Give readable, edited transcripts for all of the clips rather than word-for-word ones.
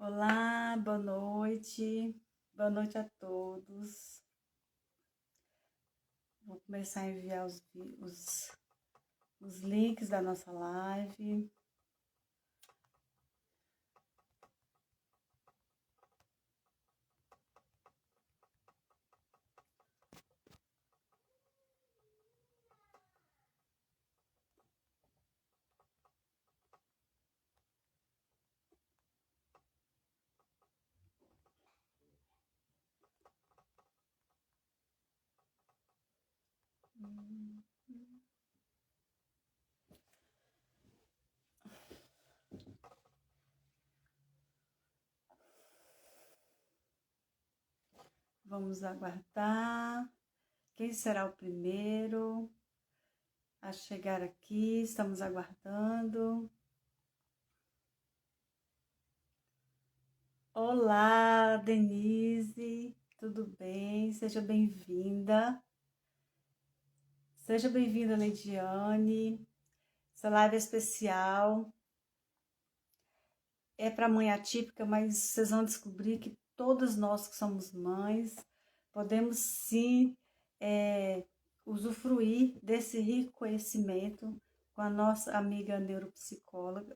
Olá, boa noite. Boa noite a todos. Vou começar a enviar os links da nossa live. Vamos aguardar. Quem será o primeiro a chegar aqui? Estamos aguardando. Olá, Denise. Tudo bem? Seja bem-vinda. Seja bem-vinda, Leidiane. Essa live é especial. É para mãe atípica, mas vocês vão descobrir que todas nós que somos mães podemos sim usufruir desse rico conhecimento com a nossa amiga neuropsicóloga,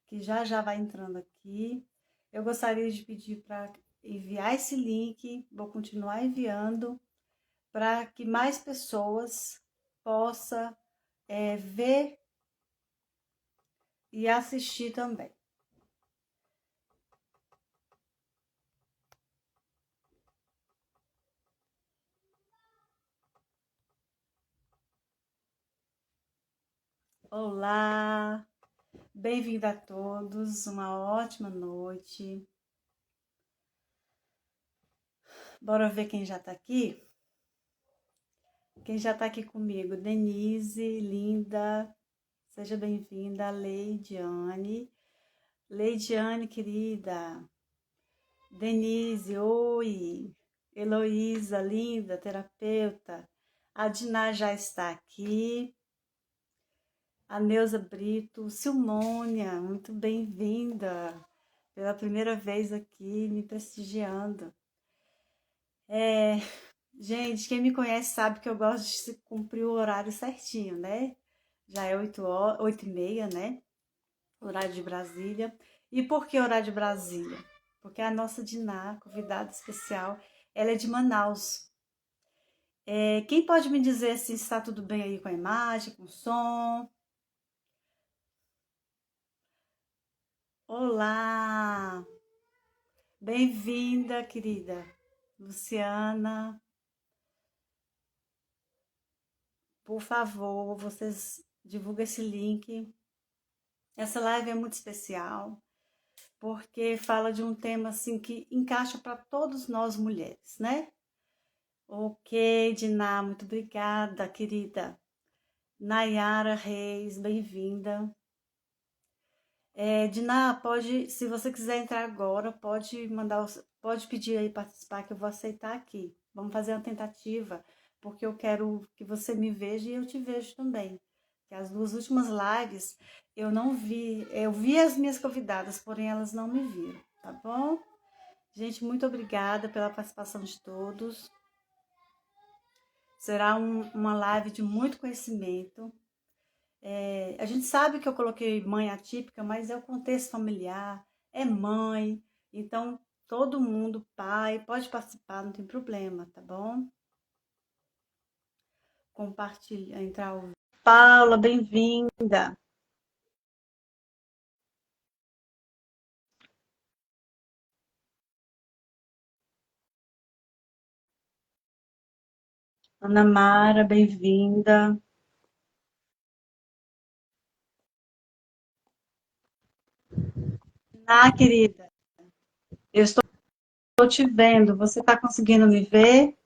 que já vai entrando aqui. Eu gostaria de pedir para enviar esse link, vou continuar enviando, para que mais pessoas possam ver e assistir também. Olá, bem-vindo a todos, uma ótima noite. Bora ver quem já tá aqui? Quem já tá aqui comigo? Denise, linda, seja bem-vinda. Leidiane. Leidiane, querida. Denise, oi. Heloísa, linda, terapeuta. A Diná já está aqui. A Neuza Brito. Silmônia, muito bem-vinda. Pela primeira vez aqui, me prestigiando. Gente, quem me conhece sabe que eu gosto de se cumprir o horário certinho, né? Já é 8h30, né? Horário de Brasília. E por que horário de Brasília? Porque a nossa Diná, convidada especial, ela é de Manaus. Quem pode me dizer se está tudo bem aí com a imagem, com o som? Olá! Bem-vinda, querida Luciana. Por favor, vocês divulguem esse link. Essa live é muito especial, porque fala de um tema assim que encaixa para todos nós mulheres, né? Ok, Diná, muito obrigada, querida. Nayara Reis, bem-vinda. Diná, pode, se você quiser entrar agora, pode pedir aí participar que eu vou aceitar aqui. Vamos fazer uma tentativa, porque eu quero que você me veja e eu te vejo também. Que as duas últimas lives eu não vi, eu vi as minhas convidadas, porém elas não me viram, tá bom? Gente, muito obrigada pela participação de todos. Será uma live de muito conhecimento. A gente sabe que eu coloquei mãe atípica, mas é o contexto familiar, é mãe, então todo mundo, pai, pode participar, não tem problema, tá bom? Compartilha, entrar ao vivo. Paula, bem-vinda. Ana Mara, bem-vinda. Ah, querida, eu estou te vendo, você está conseguindo me ver?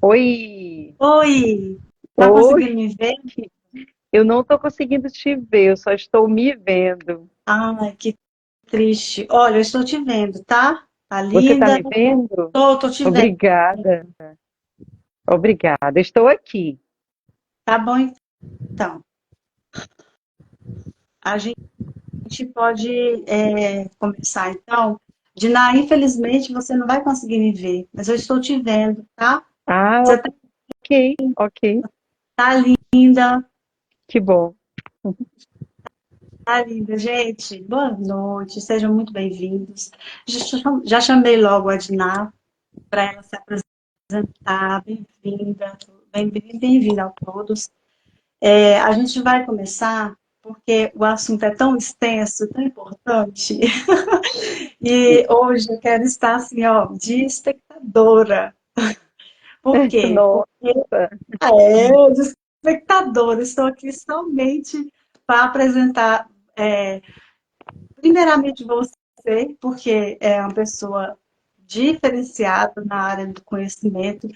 Oi, Oi, está oi, conseguindo me ver? eu não estou conseguindo te ver, eu só estou me vendo. Ai, que triste. Olha, eu estou te vendo, tá? Tá Você está linda? me vendo? Tô te vendo. Obrigada, obrigada. Estou aqui. Tá bom, então. A gente gente pode começar, então. Diná, infelizmente você não vai conseguir me ver, mas eu estou te vendo, tá? Ah, Você ok, ok. tá linda, Que bom. tá linda, gente. Boa noite, sejam muito bem-vindos. Já chamei logo a Diná para ela se apresentar. Bem-vinda, bem-vinda a todos. A gente vai começar porque o assunto é tão extenso, tão importante, e hoje eu quero estar assim, ó, de espectadora. Por quê? Nossa. Porque de espectadora, estou aqui somente para apresentar, primeiramente você, porque é uma pessoa diferenciada na área do conhecimento,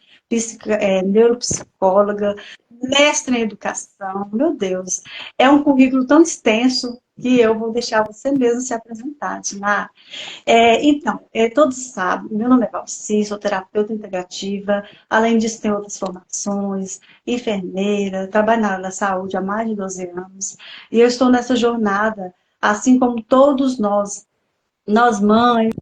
neuropsicóloga, mestre em educação, meu Deus, é um currículo tão extenso que eu vou deixar você mesmo se apresentar, Diná. Então, todos sabem, meu nome é Valci, sou terapeuta integrativa, além disso tenho outras formações, enfermeira, trabalho na área da saúde há mais de 12 anos, e eu estou nessa jornada, assim como todos nós mães,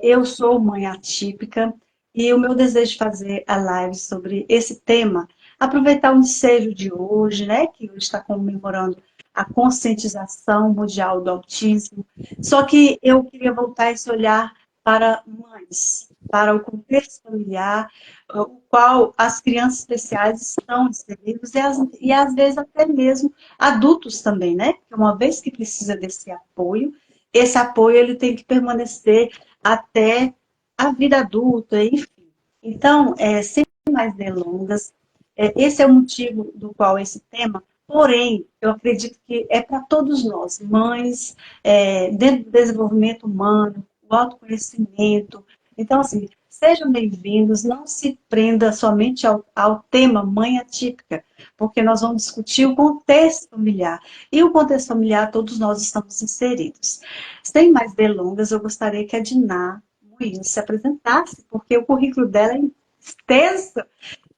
eu sou mãe atípica, e o meu desejo de fazer a live sobre esse tema, aproveitar o ensejo de hoje, né, que hoje está comemorando a conscientização mundial do autismo, só que eu queria voltar esse olhar para mães, para o contexto familiar, o qual as crianças especiais estão inseridas, e às vezes até mesmo adultos também, né, porque uma vez que precisa desse apoio, esse apoio ele tem que permanecer até a vida adulta, enfim. Então, sem mais delongas, esse é o motivo do qual esse tema, porém, eu acredito que é para todos nós, mães, dentro do desenvolvimento humano, o autoconhecimento. Então, assim, sejam bem-vindos, não se prenda somente ao tema mãe atípica, porque nós vamos discutir o contexto familiar. E o contexto familiar, todos nós estamos inseridos. Sem mais delongas, eu gostaria que a Diná Moinho se apresentasse, porque o currículo dela é extenso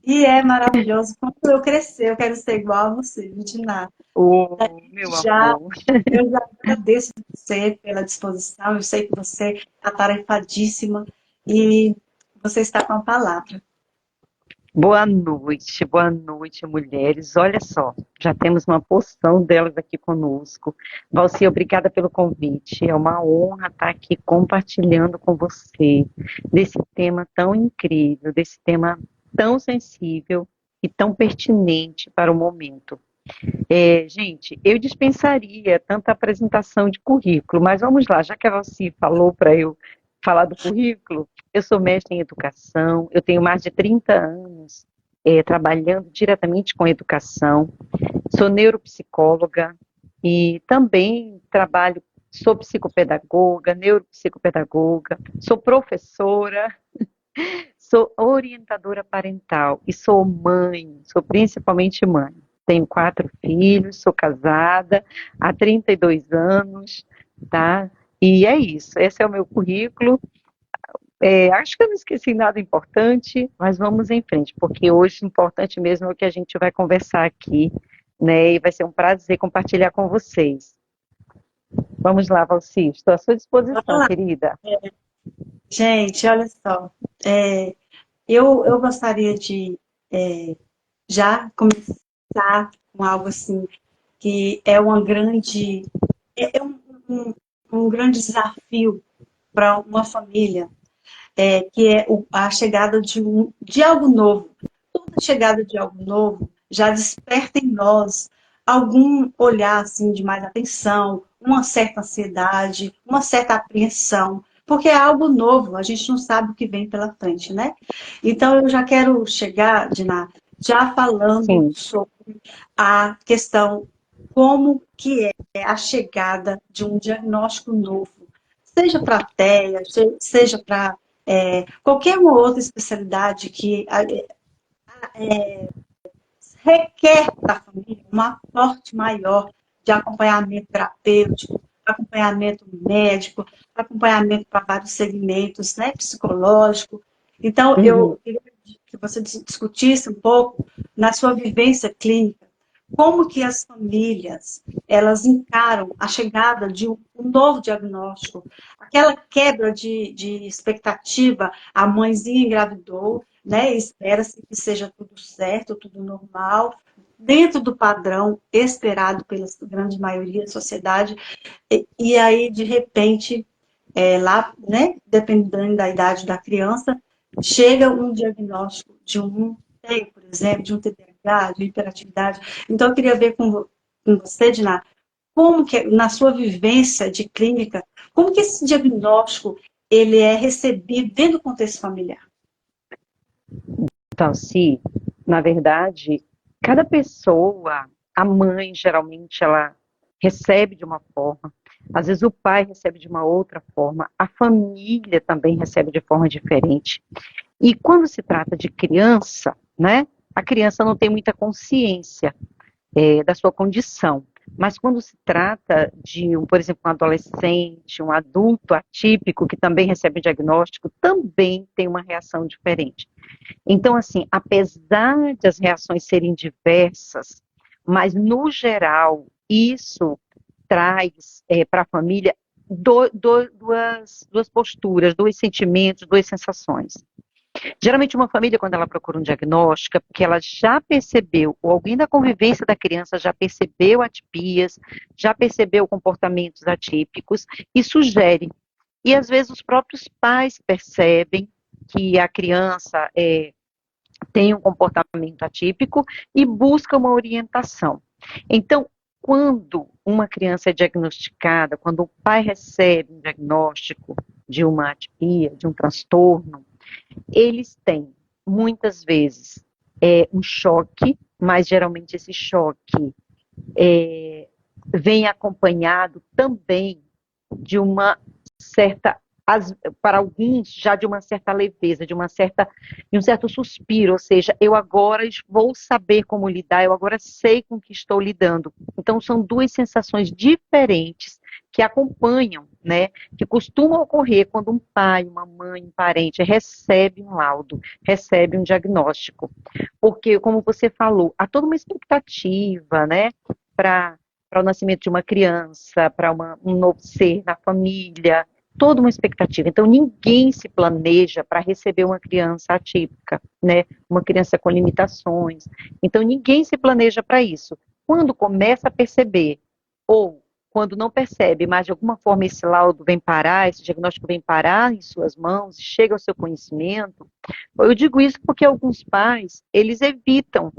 e é maravilhoso. Quando eu crescer, eu quero ser igual a você, Diná. Oh, meu Já, amor. eu já agradeço você pela disposição, eu sei que você é atarefadíssima e você está com a palavra. Boa noite, mulheres. Olha só, já temos uma porção delas aqui conosco. Valci, obrigada pelo convite. É uma honra estar aqui compartilhando com você desse tema tão incrível, desse tema tão sensível e tão pertinente para o momento. Gente, eu dispensaria tanta apresentação de currículo, mas vamos lá, já que a Valci falou para eu falar do currículo, eu sou mestre em educação, eu tenho mais de 30 anos trabalhando diretamente com educação, sou neuropsicóloga e também trabalho, sou psicopedagoga, neuropsicopedagoga, sou professora, sou orientadora parental e sou mãe, sou principalmente mãe. Tenho 4 filhos, sou casada há 32 anos, tá? E é isso, esse é o meu currículo. Acho que eu não esqueci nada importante, mas vamos em frente, porque hoje o importante mesmo é o que a gente vai conversar aqui, né? E vai ser um prazer compartilhar com vocês. Vamos lá, Valci, estou à sua Vamos disposição, lá. querida. Gente, olha só. Eu gostaria de já começar com algo assim, que é uma grande, é um grande desafio para uma família, que é a chegada de algo novo. Toda chegada de algo novo já desperta em nós algum olhar assim, de mais atenção, uma certa ansiedade, uma certa apreensão, porque é algo novo, a gente não sabe o que vem pela frente, né? Então eu já quero chegar, Diná, já falando Sim. sobre a questão como que é a chegada de um diagnóstico novo, seja para a TEA, seja para qualquer uma outra especialidade que requer da família um aporte maior de acompanhamento terapêutico, acompanhamento médico, acompanhamento para vários segmentos, né, psicológico. Então, Uhum. eu queria que você discutisse um pouco na sua vivência clínica, como que as famílias elas encaram a chegada de um novo diagnóstico, aquela quebra de expectativa, a mãezinha engravidou, né? Espera-se que seja tudo certo, tudo normal, dentro do padrão esperado pela grande maioria da sociedade, e aí, de repente, lá, né, dependendo da idade da criança, chega um diagnóstico de um TEI, por exemplo, de um TDAH, de hiperatividade. Então, eu queria ver com você, Diná, como que, na sua vivência de clínica, como que esse diagnóstico ele é recebido dentro do contexto familiar? Então, se, na verdade, cada pessoa, a mãe, geralmente, ela recebe de uma forma, às vezes o pai recebe de uma outra forma, a família também recebe de forma diferente. E quando se trata de criança, né, a criança não tem muita consciência da sua condição. Mas quando se trata de, por exemplo, um adolescente, um adulto atípico que também recebe o diagnóstico, também tem uma reação diferente. Então, assim, apesar de as reações serem diversas, mas no geral, isso traz para a família duas posturas, dois sentimentos, duas sensações. Geralmente, uma família, quando ela procura um diagnóstico, é porque ela já percebeu, ou alguém da convivência da criança já percebeu atipias, já percebeu comportamentos atípicos e sugere. E às vezes os próprios pais percebem que a criança tem um comportamento atípico e busca uma orientação. Então, quando uma criança é diagnosticada, quando o pai recebe um diagnóstico de uma atipia, de um transtorno, eles têm, muitas vezes, um choque, mas geralmente esse choque vem acompanhado também de uma certa, para alguns, já de uma certa leveza, de um certo suspiro, ou seja, eu agora vou saber como lidar, eu agora sei com que estou lidando. Então, são duas sensações diferentes que acompanham, né, que costumam ocorrer quando um pai, uma mãe, um parente recebe um laudo, recebe um diagnóstico. Porque, como você falou, há toda uma expectativa, né, para o nascimento de uma criança, para um novo ser na família, toda uma expectativa. Então, ninguém se planeja para receber uma criança atípica, né? Uma criança com limitações. Então, ninguém se planeja para isso. Quando começa a perceber, ou quando não percebe, mas de alguma forma esse laudo vem parar, esse diagnóstico vem parar em suas mãos, chega ao seu conhecimento, eu digo isso porque alguns pais, eles evitam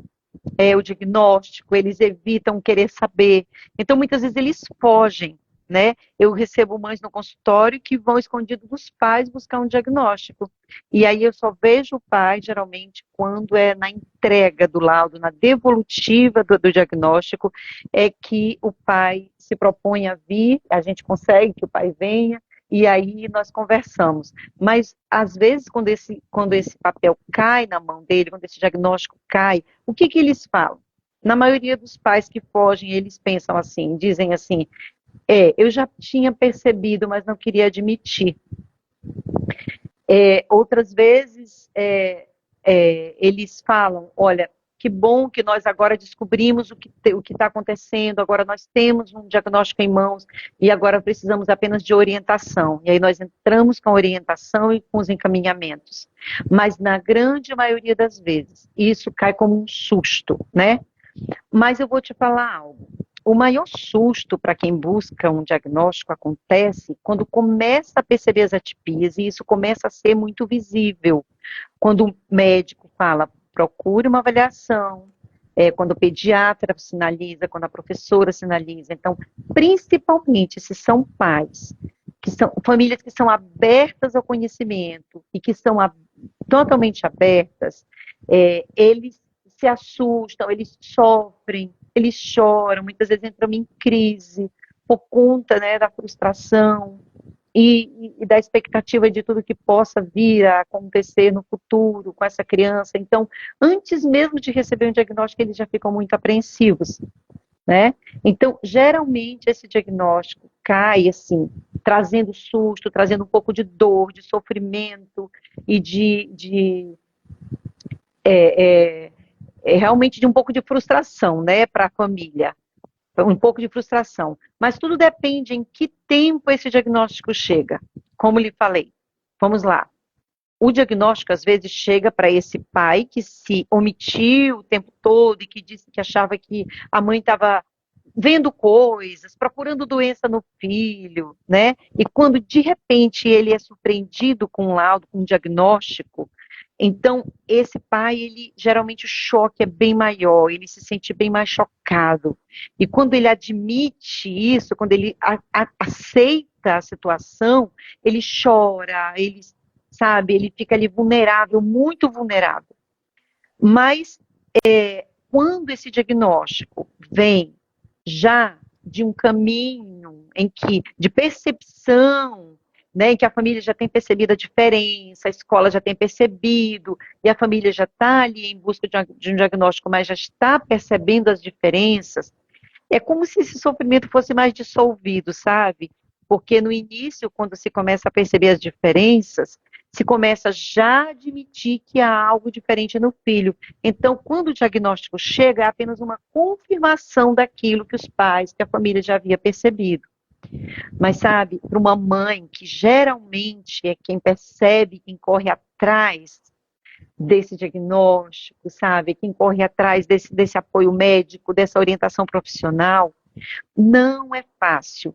o diagnóstico, eles evitam querer saber. Então, muitas vezes, eles fogem, né? Eu recebo mães no consultório que vão escondido dos pais buscar um diagnóstico. E aí eu só vejo o pai, geralmente, quando é na entrega do laudo, na devolutiva do diagnóstico, é que o pai se propõe a vir, a gente consegue que o pai venha, e aí nós conversamos. Mas, às vezes, quando esse papel cai na mão dele, quando esse diagnóstico cai, o que eles falam? Na maioria dos pais que fogem, eles pensam assim, dizem assim, eu já tinha percebido, mas não queria admitir. Outras vezes, eles falam, olha, que bom que nós agora descobrimos o que está acontecendo, agora nós temos um diagnóstico em mãos e agora precisamos apenas de orientação. E aí nós entramos com a orientação e com os encaminhamentos. Mas na grande maioria das vezes, isso cai como um susto, né? Mas eu vou te falar algo. O maior susto para quem busca um diagnóstico acontece quando começa a perceber as atipias e isso começa a ser muito visível. Quando o médico fala, procure uma avaliação, quando o pediatra sinaliza, quando a professora sinaliza. Então, principalmente se são pais, que são famílias que são abertas ao conhecimento e que são totalmente abertas, eles se assustam, eles sofrem, eles choram, muitas vezes entram em crise por conta, né, da frustração e da expectativa de tudo que possa vir a acontecer no futuro com essa criança. Então, antes mesmo de receber um diagnóstico, eles já ficam muito apreensivos, né? Então, geralmente esse diagnóstico cai assim, trazendo susto, trazendo um pouco de dor, de sofrimento e de realmente de um pouco de frustração, né, para a família, um pouco de frustração. Mas tudo depende em que tempo esse diagnóstico chega. Como lhe falei, vamos lá. O diagnóstico, às vezes, chega para esse pai que se omitiu o tempo todo e que disse que achava que a mãe estava vendo coisas, procurando doença no filho, né? E quando, de repente, ele é surpreendido com um laudo, com um diagnóstico, então, esse pai, ele geralmente o choque é bem maior, ele se sente bem mais chocado. E quando ele admite isso, quando ele aceita a situação, ele chora, ele, sabe, ele fica ali vulnerável, muito vulnerável. Mas quando esse diagnóstico vem já de um caminho em que, de percepção, né, em que a família já tem percebido a diferença, a escola já tem percebido, e a família já está ali em busca de um diagnóstico, mas já está percebendo as diferenças, é como se esse sofrimento fosse mais dissolvido, sabe? Porque no início, quando se começa a perceber as diferenças, se começa já a admitir que há algo diferente no filho. Então, quando o diagnóstico chega, é apenas uma confirmação daquilo que os pais, que a família já havia percebido. Mas, sabe, para uma mãe que geralmente é quem percebe, quem corre atrás desse diagnóstico, sabe, quem corre atrás desse apoio médico, dessa orientação profissional, não é fácil.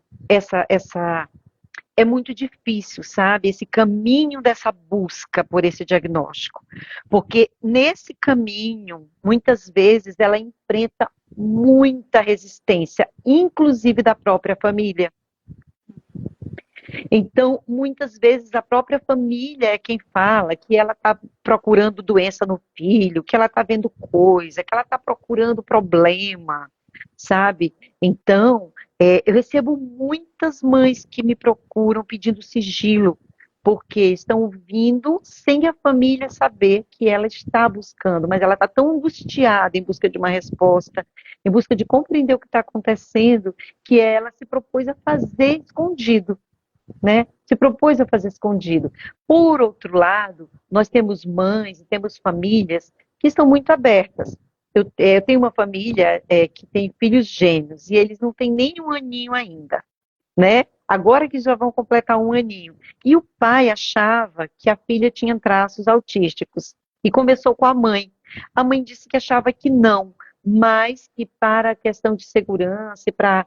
É muito difícil, sabe, esse caminho dessa busca por esse diagnóstico. Porque nesse caminho, muitas vezes, ela enfrenta muita resistência, inclusive da própria família. Então, muitas vezes, a própria família é quem fala que ela está procurando doença no filho, que ela está vendo coisa, que ela está procurando problema, sabe? Então, eu recebo muitas mães que me procuram pedindo sigilo, porque estão vindo sem a família saber que ela está buscando, mas ela está tão angustiada em busca de uma resposta, em busca de compreender o que está acontecendo, que ela se propôs a fazer escondido, né? Se propôs a fazer escondido. Por outro lado, nós temos mães e temos famílias que estão muito abertas. Eu tenho uma família que tem filhos gêmeos e eles não têm nem um aninho ainda, né? Agora que já vão completar um aninho. E o pai achava que a filha tinha traços autísticos e conversou com a mãe. A mãe disse que achava que não, mas que para a questão de segurança e para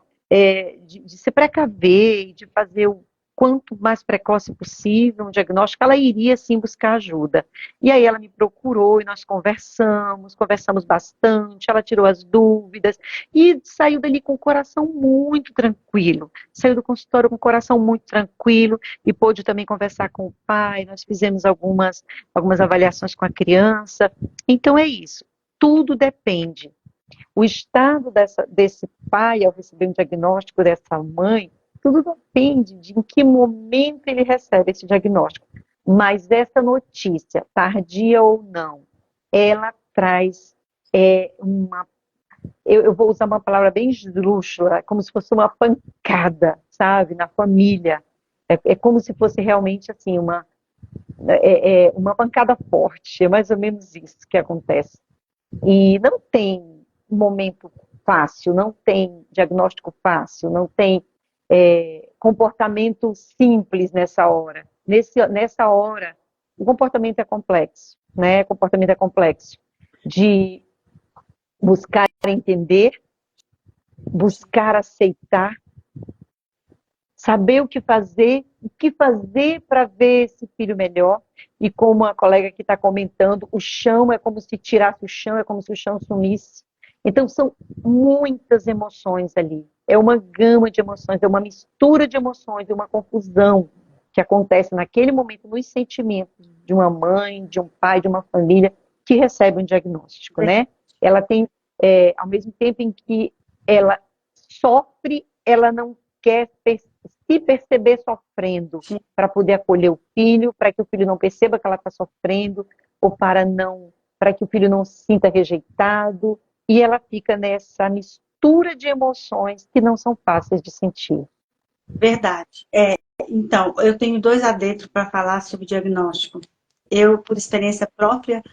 de se precaver e de fazer o quanto mais precoce possível um diagnóstico, ela iria sim buscar ajuda. E aí ela me procurou e nós conversamos bastante, ela tirou as dúvidas e saiu dali com o coração muito tranquilo. Saiu do consultório com o coração muito tranquilo e pôde também conversar com o pai. Nós fizemos algumas avaliações com a criança. Então é isso. Tudo depende. O estado desse pai ao receber um diagnóstico dessa mãe, tudo depende de em que momento ele recebe esse diagnóstico. Mas essa notícia, tardia ou não, ela traz uma. Eu vou usar uma palavra bem esdrúxula, como se fosse uma pancada, sabe, na família. É como se fosse realmente assim uma pancada forte. É mais ou menos isso que acontece. E não tem momento fácil, não tem diagnóstico fácil, não tem comportamento simples nessa hora. Nessa hora, o comportamento é complexo, né? O comportamento é complexo de buscar entender, buscar aceitar, saber o que fazer para ver esse filho melhor. E como a colega que está comentando, o chão é como se tirasse o chão, é como se o chão sumisse. Então são muitas emoções ali. É uma gama de emoções, é uma mistura de emoções, é uma confusão que acontece naquele momento nos sentimentos de uma mãe, de um pai, de uma família que recebe um diagnóstico, né? Ela tem, ao mesmo tempo em que ela sofre, ela não quer se perceber sofrendo para poder acolher o filho, para que o filho não perceba que ela está sofrendo, ou para que o filho não se sinta rejeitado, e ela fica nessa mistura de emoções que não são fáceis de sentir. Verdade. Então, eu tenho dois adentros para falar sobre diagnóstico. Eu, por experiência própria,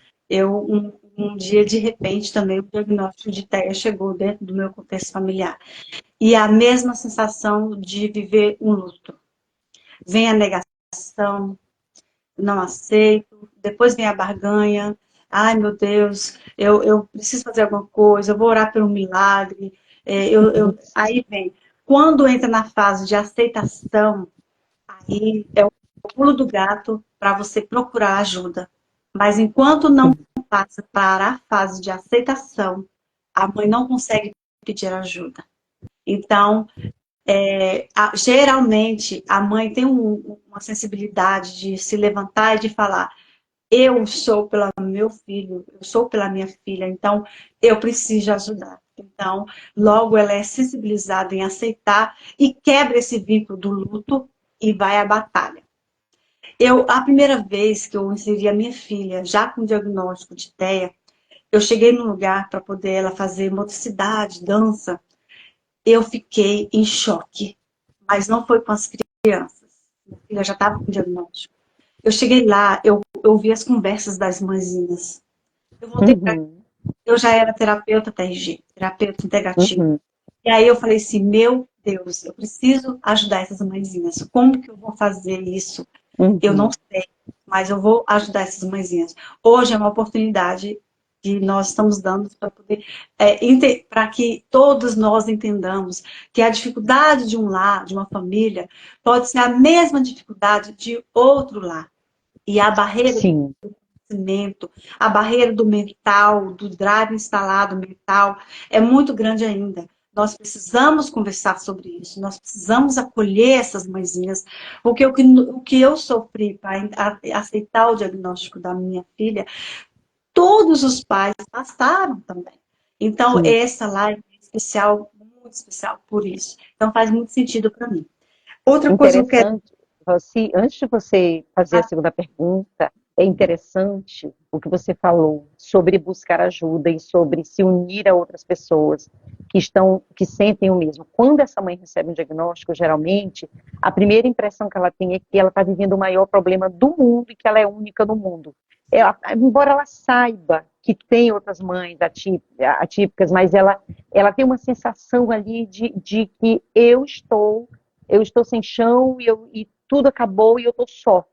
um dia, de repente, também o diagnóstico de TEA chegou dentro do meu contexto familiar. E a mesma sensação de viver um luto. Vem a negação, não aceito, depois vem a barganha, ai meu Deus, eu preciso fazer alguma coisa, eu vou orar por um milagre, aí vem. Quando entra na fase de aceitação, aí é o pulo do gato para você procurar ajuda. Mas enquanto não passa para a fase de aceitação, a mãe não consegue pedir ajuda. Então, geralmente, a mãe tem uma sensibilidade de se levantar e de falar: eu sou pelo meu filho, eu sou pela minha filha, então eu preciso ajudar. Então, logo ela é sensibilizada em aceitar e quebra esse vínculo do luto e vai à batalha. A primeira vez que eu inseri a minha filha, já com diagnóstico de TEA, eu cheguei num lugar para poder ela fazer motricidade, dança, eu fiquei em choque, mas não foi com as crianças. Minha filha já estava com diagnóstico. Eu cheguei lá, eu ouvi as conversas das mãezinhas. Eu voltei para. Uhum, Eu já era terapeuta TRG, terapeuta integrativo. uhum, E aí eu falei assim: meu Deus, eu preciso ajudar essas mãezinhas. Como que eu vou fazer isso? Eu não uhum. sei, mas eu vou ajudar essas mãezinhas. Hoje é uma oportunidade que nós estamos dando para poder, para que todos nós entendamos que a dificuldade de um lar, de uma família, pode ser a mesma dificuldade de outro lar. E a barreira do Sim, conhecimento, a barreira do mental, do drive instalado mental, é muito grande ainda. Nós precisamos conversar sobre isso, nós precisamos acolher essas mãezinhas, porque o que eu sofri para aceitar o diagnóstico da minha filha, todos os pais passaram também. Então, sim. essa live é especial, muito especial por isso. Então, faz muito sentido para mim. Outra coisa que eu quero. Interessante, você, antes de você fazer a segunda pergunta, é interessante o que você falou sobre buscar ajuda e sobre se unir a outras pessoas que sentem o mesmo. Quando essa mãe recebe um diagnóstico, geralmente, a primeira impressão que ela tem é que ela está vivendo o maior problema do mundo e que ela é única no mundo. Embora ela saiba que tem outras mães atípicas, mas ela tem uma sensação ali de que eu estou sem chão e tudo acabou e eu estou só.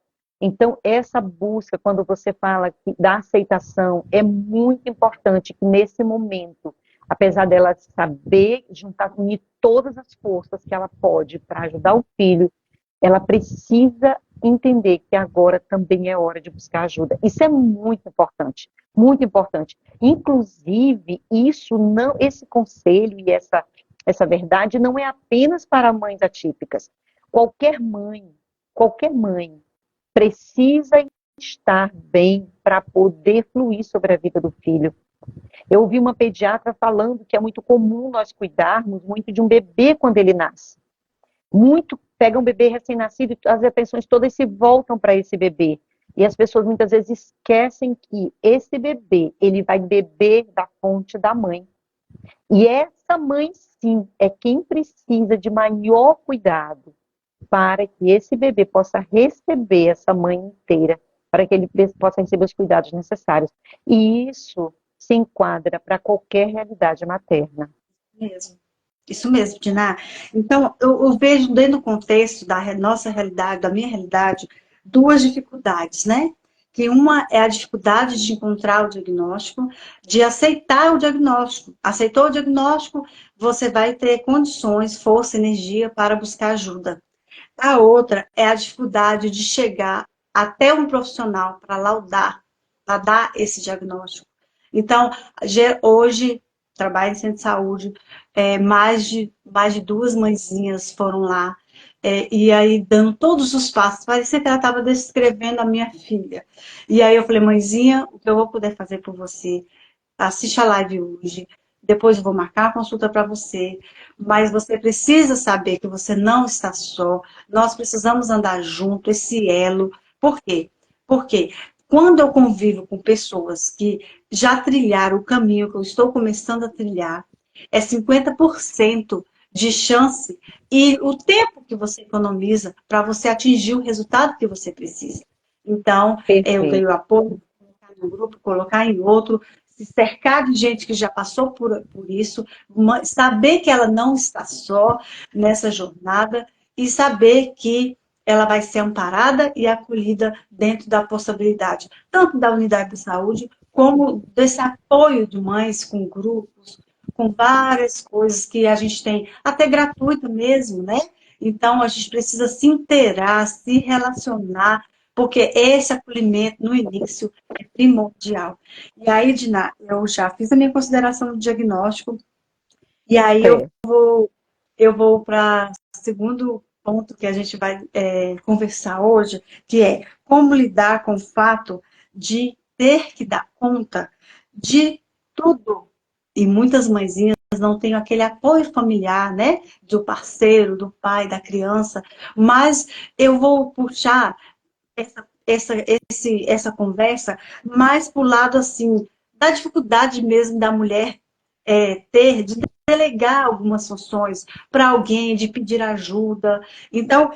Então, essa busca, quando você fala da aceitação, é muito importante que nesse momento, apesar dela saber juntar, unir todas as forças que ela pode para ajudar o filho, ela precisa entender que agora também é hora de buscar ajuda. Isso é muito importante, muito importante. Inclusive, isso não, esse conselho e essa verdade não é apenas para mães atípicas. Qualquer mãe precisa estar bem para poder fluir sobre a vida do filho. Eu ouvi uma pediatra falando que é muito comum nós cuidarmos muito de um bebê quando ele nasce. Muito pega um bebê recém-nascido e as atenções todas se voltam para esse bebê. E as pessoas muitas vezes esquecem que esse bebê, ele vai beber da fonte da mãe. E essa mãe, sim, é quem precisa de maior cuidado para que esse bebê possa receber essa mãe inteira, para que ele possa receber os cuidados necessários. E isso se enquadra para qualquer realidade materna. Mesmo. Isso mesmo, Diná. Então, eu vejo dentro do contexto da nossa realidade, da minha realidade, duas dificuldades, né? Que uma é a dificuldade de encontrar o diagnóstico, de aceitar o diagnóstico. Aceitou o diagnóstico, você vai ter condições, força, energia para buscar ajuda. A outra é a dificuldade de chegar até um profissional para laudar, para dar esse diagnóstico. Então, hoje, trabalho em centro de saúde, mais de duas mãezinhas foram lá, e aí dando todos os passos, parecia que ela estava descrevendo a minha filha. E aí eu falei: mãezinha, o que eu vou poder fazer por você? Assiste a live hoje, depois eu vou marcar a consulta para você, mas você precisa saber que você não está só, nós precisamos andar junto, esse elo. Por quê? Porque quando eu convivo com pessoas que já trilharam o caminho que eu estou começando a trilhar, é 50% de chance e o tempo que você economiza para você atingir o resultado que você precisa. Então, eu ganho Perfeito. apoio, colocar em um grupo, colocar em outro, se cercar de gente que já passou por isso, saber que ela não está só nessa jornada e saber que ela vai ser amparada e acolhida dentro da possibilidade, tanto da unidade de saúde, como desse apoio de mães com grupos, com várias coisas que a gente tem, até gratuito mesmo, né? Então, a gente precisa se inteirar, se relacionar, porque esse acolhimento no início é primordial. E aí, Dina, eu já fiz a minha consideração do diagnóstico, e aí É, eu vou para o segundo ponto que a gente vai conversar hoje, que é como lidar com o fato de ter que dar conta de tudo. E muitas mãezinhas não têm aquele apoio familiar, né? Do parceiro, do pai, da criança. Mas eu vou puxar essa conversa mais para o lado assim, da dificuldade mesmo da mulher de delegar algumas funções para alguém, de pedir ajuda. Então,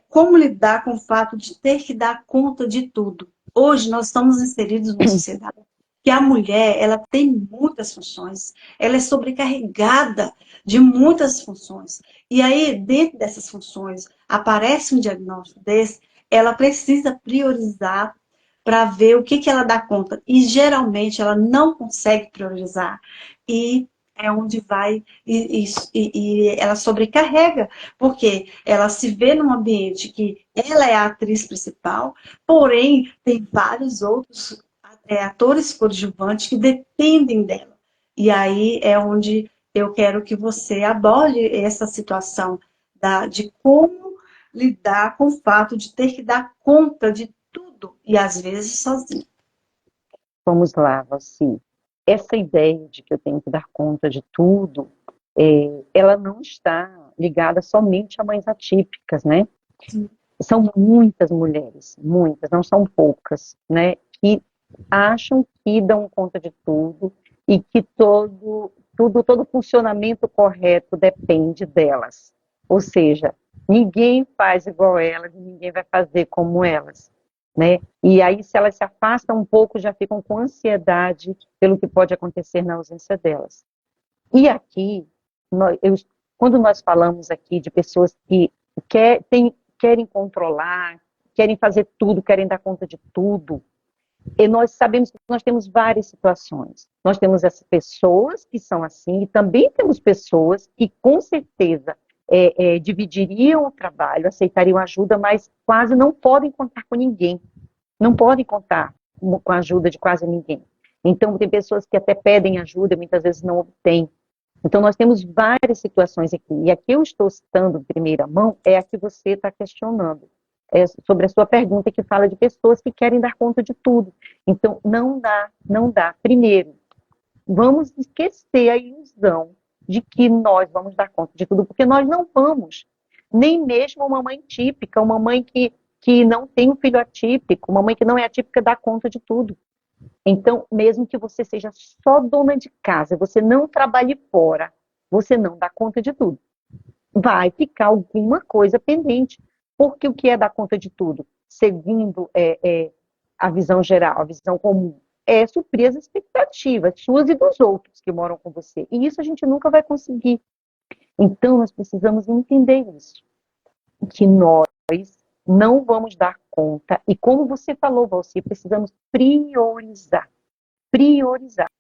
como lidar com o fato de ter que dar conta de tudo? Hoje nós estamos inseridos numa sociedade que a mulher, ela tem muitas funções, ela é sobrecarregada de muitas funções. E aí, dentro dessas funções, aparece um diagnóstico desse, ela precisa priorizar para ver o que ela dá conta. E geralmente ela não consegue priorizar. E é onde vai e ela sobrecarrega, porque ela se vê num ambiente que ela é a atriz principal, porém tem vários outros atores coadjuvantes que dependem dela. E aí é onde eu quero que você aborde essa situação de como lidar com o fato de ter que dar conta de tudo e às vezes sozinho. vamos lá, Valci. Essa ideia de que eu tenho que dar conta de tudo, ela não está ligada somente a mães atípicas, né? São muitas mulheres, muitas, não são poucas, né? Que acham que dão conta de tudo e que todo funcionamento correto depende delas. Ou seja, ninguém faz igual elas e ninguém vai fazer como elas, né? E aí, se elas se afastam um pouco, já ficam com ansiedade pelo que pode acontecer na ausência delas. E aqui, quando nós falamos aqui de pessoas que querem controlar, querem fazer tudo, querem dar conta de tudo, e nós sabemos que nós temos várias situações. Nós temos essas pessoas que são assim, e também temos pessoas que, com certeza, dividiriam o trabalho, aceitariam ajuda, mas quase não podem contar com ninguém. Não podem contar com a ajuda de quase ninguém. Então, tem pessoas que até pedem ajuda e muitas vezes não obtêm. Então, nós temos várias situações aqui. E a que eu estou citando de primeira mão é a que você está questionando. É sobre a sua pergunta que fala de pessoas que querem dar conta de tudo. Então, não dá, não dá. Primeiro, vamos esquecer a ilusão de que nós vamos dar conta de tudo, porque nós não vamos. Nem mesmo uma mãe típica, uma mãe que não tem um filho atípico, uma mãe que não é atípica dá conta de tudo. Então, mesmo que você seja só dona de casa, você não trabalhe fora, você não dá conta de tudo. Vai ficar alguma coisa pendente. Porque o que é dar conta de tudo? Segundo a visão geral, a visão comum, é suprir as expectativas suas e dos outros que moram com você. E isso a gente nunca vai conseguir. Então, nós precisamos entender isso. Que nós não vamos dar conta. E como você falou, Valci, precisamos priorizar. Priorizar.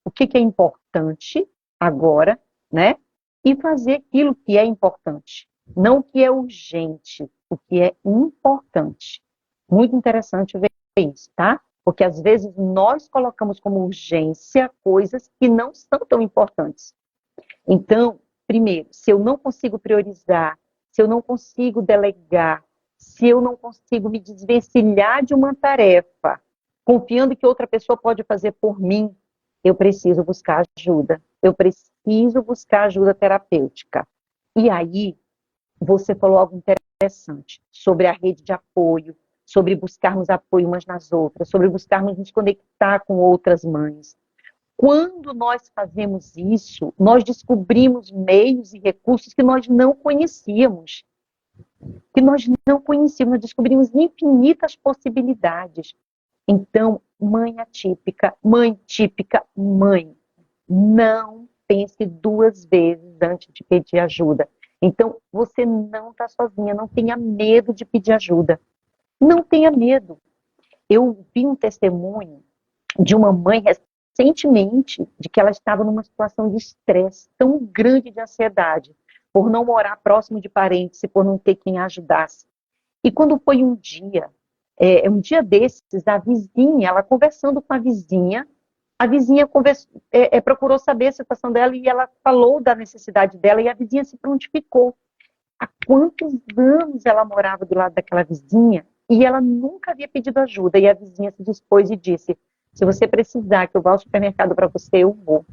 O que é importante agora, né? E fazer aquilo que é importante. Não o que é urgente, o que é importante. Muito interessante ver isso, tá? Porque às vezes nós colocamos como urgência coisas que não são tão importantes. Então, primeiro, se eu não consigo priorizar, se eu não consigo delegar, se eu não consigo me desvencilhar de uma tarefa, confiando que outra pessoa pode fazer por mim, eu preciso buscar ajuda. Eu preciso buscar ajuda terapêutica. E aí, você falou algo interessante sobre a rede de apoio, sobre buscarmos apoio umas nas outras, sobre buscarmos nos conectar com outras mães. Quando nós fazemos isso, nós descobrimos meios e recursos que nós não conhecíamos. Nós descobrimos infinitas possibilidades. Então, mãe típica, mãe, não pense duas vezes antes de pedir ajuda. Então, você não está sozinha, não tenha medo de pedir ajuda. Não tenha medo. Eu vi um testemunho de uma mãe recentemente, de que ela estava numa situação de estresse tão grande de ansiedade, por não morar próximo de parentes e por não ter quem a ajudasse. E quando foi um dia desses, a vizinha, ela conversando com a vizinha procurou saber a situação dela e ela falou da necessidade dela e a vizinha se prontificou. Há quantos anos ela morava do lado daquela vizinha e ela nunca havia pedido ajuda. E a vizinha se dispôs e disse: se você precisar que eu vá ao supermercado para você, eu vou.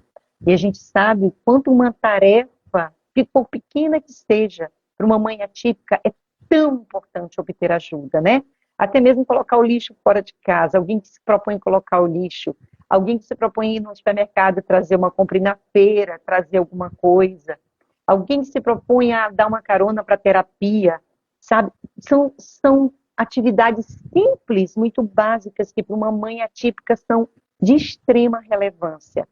E a gente sabe o quanto uma tarefa, por pequena que seja, para uma mãe atípica, é tão importante obter ajuda, né? Até mesmo colocar o lixo fora de casa, alguém que se propõe colocar o lixo, alguém que se propõe ir no supermercado, trazer uma compra na feira, trazer alguma coisa, alguém que se propõe a dar uma carona para terapia, sabe? São atividades simples, muito básicas, que para uma mãe atípica são de extrema relevância.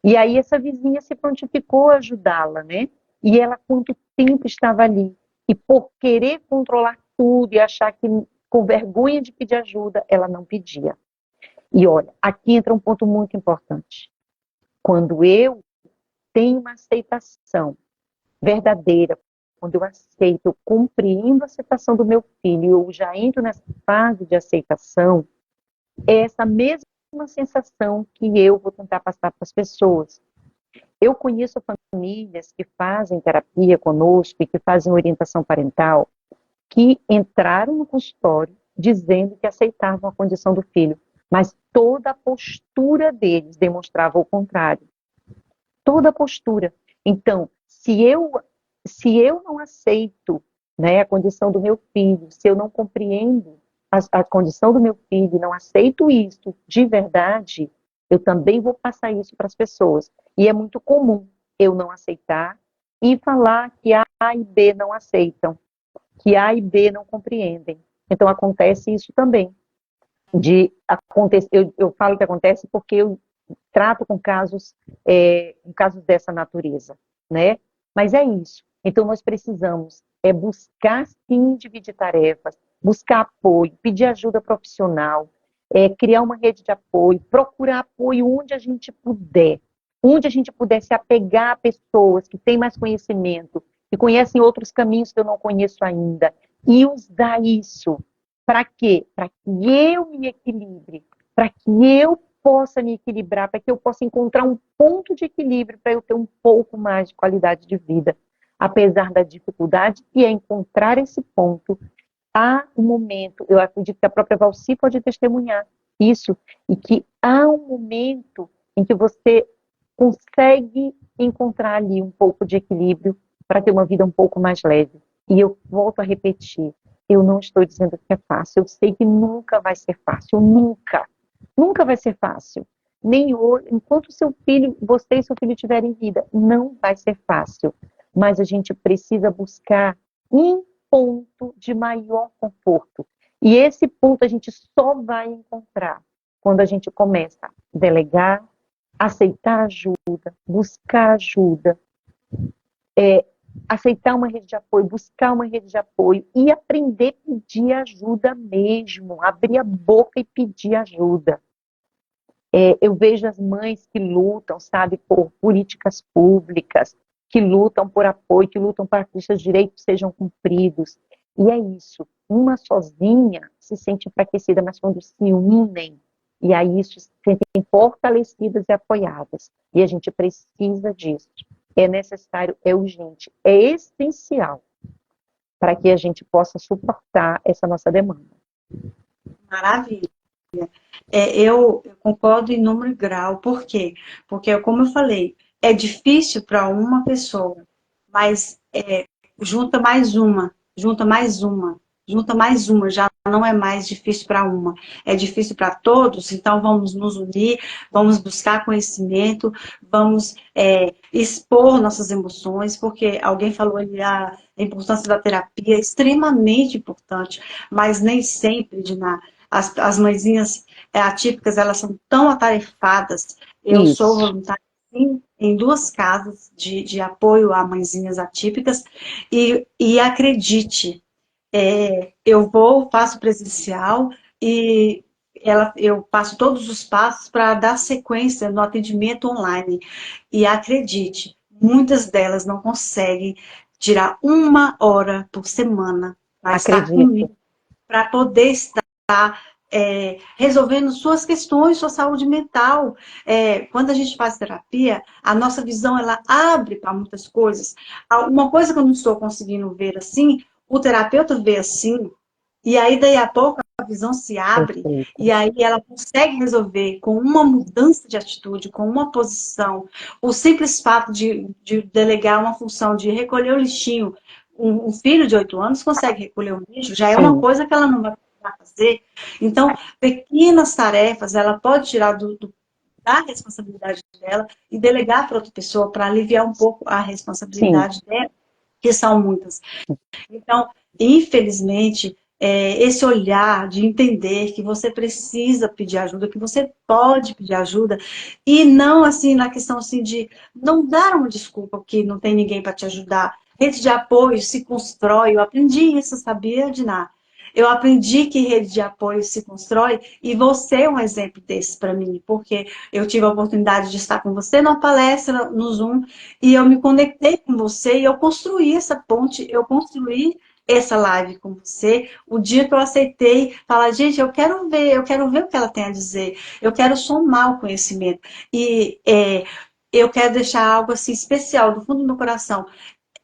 E aí essa vizinha se prontificou a ajudá-la, né? E ela, quanto tempo estava ali? E por querer controlar tudo e achar que com vergonha de pedir ajuda, ela não pedia. E olha, aqui entra um ponto muito importante. Quando eu tenho uma aceitação verdadeira, quando eu aceito, eu compreendo a situação do meu filho, eu já entro nessa fase de aceitação, é essa mesma sensação que eu vou tentar passar para as pessoas. Eu conheço famílias que fazem terapia conosco e que fazem orientação parental, que entraram no consultório dizendo que aceitavam a condição do filho, mas toda a postura deles demonstrava o contrário. Toda a postura. Então, se eu não aceito, né, a condição do meu filho, se eu não compreendo a condição do meu filho, não aceito isso de verdade, eu também vou passar isso para as pessoas. E é muito comum eu não aceitar e falar que A e B não aceitam, que A e B não compreendem. Então acontece isso também. Eu falo que acontece porque eu trato com casos dessa natureza, né? Mas é isso. Então nós precisamos buscar sim dividir tarefas, buscar apoio, pedir ajuda profissional, criar uma rede de apoio, procurar apoio onde a gente puder se apegar a pessoas que têm mais conhecimento, que conhecem outros caminhos que eu não conheço ainda, e usar isso para quê? Para que eu me equilibre, para que eu possa me equilibrar, para que eu possa encontrar um ponto de equilíbrio para eu ter um pouco mais de qualidade de vida. Apesar da dificuldade, e é encontrar esse ponto, há um momento, eu acredito que a própria Valci pode testemunhar isso, e que há um momento em que você consegue encontrar ali um pouco de equilíbrio para ter uma vida um pouco mais leve. E eu volto a repetir, eu não estou dizendo que é fácil, eu sei que nunca vai ser fácil, nunca vai ser fácil. Nem hoje, enquanto você e seu filho tiverem vida, não vai ser fácil. Mas a gente precisa buscar um ponto de maior conforto. E esse ponto a gente só vai encontrar quando a gente começa a delegar, aceitar ajuda, buscar ajuda, aceitar uma rede de apoio, buscar uma rede de apoio e aprender a pedir ajuda mesmo, abrir a boca e pedir ajuda. Eu vejo as mães que lutam, sabe, por políticas públicas, que lutam por apoio, que lutam para que seus direitos sejam cumpridos. E é isso. Uma sozinha se sente enfraquecida, mas quando se unem, e aí isso se sentem fortalecidas e apoiadas. E a gente precisa disso. É necessário, é urgente, é essencial para que a gente possa suportar essa nossa demanda. Maravilha. Eu concordo em número e grau. Por quê? Porque, como eu falei, é difícil para uma pessoa, mas junta mais uma, junta mais uma, junta mais uma, já não é mais difícil para uma, é difícil para todos, então vamos nos unir, vamos buscar conhecimento, vamos expor nossas emoções, porque alguém falou ali a importância da terapia, é extremamente importante, mas nem sempre, Dina, as mãezinhas atípicas, elas são tão atarefadas. Eu sou Isso. voluntária sim, em 2 casas de apoio a mãezinhas atípicas e acredite, eu vou, faço presencial e eu passo todos os passos para dar sequência no atendimento online. E acredite, muitas delas não conseguem tirar 1 hora por semana para estar Acredito. comigo, para poder estar resolvendo suas questões, sua saúde mental. Quando a gente faz terapia, a nossa visão ela abre para muitas coisas. Uma coisa que eu não estou conseguindo ver assim, o terapeuta vê assim, e aí daí a pouco a visão se abre, Perfeito. e aí ela consegue resolver com uma mudança de atitude, com uma posição, o simples fato de delegar uma função de recolher o lixinho. Um filho de 8 anos consegue recolher um lixo, já é uma Sim, coisa que ela não vai fazer. Então, pequenas tarefas ela pode tirar da responsabilidade dela e delegar para outra pessoa para aliviar um pouco a sim, responsabilidade dela, que são muitas. Então, infelizmente, esse olhar de entender que você precisa pedir ajuda, que você pode pedir ajuda, e não assim na questão assim de não dar uma desculpa que não tem ninguém para te ajudar. Rede de apoio se constrói. Eu aprendi isso, sabia, Diná? Eu aprendi que rede de apoio se constrói e você é um exemplo desse para mim, porque eu tive a oportunidade de estar com você numa palestra no Zoom e eu me conectei com você e eu construí essa ponte, eu construí essa live com você, o dia que eu aceitei falar, gente, eu quero ver o que ela tem a dizer, eu quero somar o conhecimento. E eu quero deixar algo assim especial do fundo do meu coração.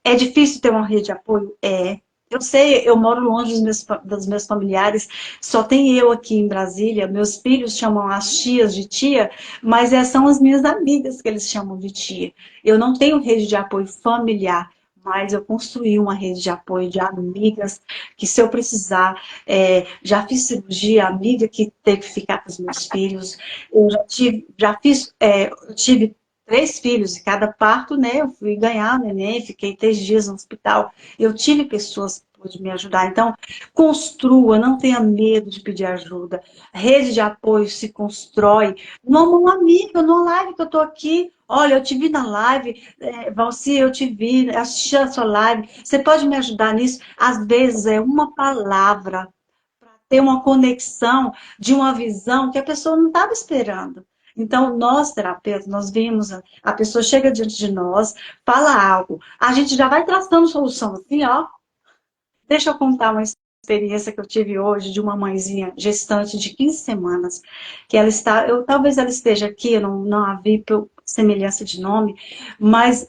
É difícil ter uma rede de apoio? É. Eu sei, eu moro longe dos meus familiares, só tem eu aqui em Brasília. Meus filhos chamam as tias de tia, mas são as minhas amigas que eles chamam de tia. Eu não tenho rede de apoio familiar, mas eu construí uma rede de apoio de amigas que, se eu precisar, já fiz cirurgia, amiga que teve que ficar com os meus filhos. Eu eu tive 3 filhos, e cada parto, né, eu fui ganhar neném, fiquei 3 dias no hospital. Eu tive pessoas que pôde me ajudar. Então, construa, não tenha medo de pedir ajuda. Rede de apoio se constrói. Uma amiga, numa live que eu estou aqui, olha, eu te vi na live, Valci, eu te vi, assisti a sua live, você pode me ajudar nisso? Às vezes é uma palavra para ter uma conexão de uma visão que a pessoa não estava esperando. Então, nós, terapeutas, nós vimos, a pessoa chega diante de nós, fala algo, a gente já vai traçando solução assim, ó. Deixa eu contar uma experiência que eu tive hoje de uma mãezinha gestante de 15 semanas, que ela está, talvez ela esteja aqui, eu não a vi por semelhança de nome, mas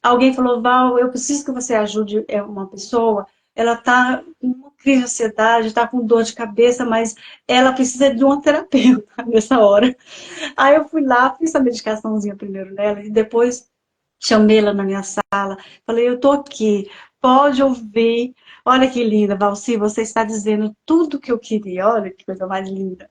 alguém falou, Val, eu preciso que você ajude uma pessoa, ela está com uma crise de ansiedade, está com dor de cabeça, mas ela precisa de uma terapeuta nessa hora. Aí eu fui lá, fiz a medicaçãozinha primeiro nela e depois chamei ela na minha sala, falei, eu tô aqui, pode ouvir. Olha que linda, Valci, você está dizendo tudo que eu queria. Olha que coisa mais linda.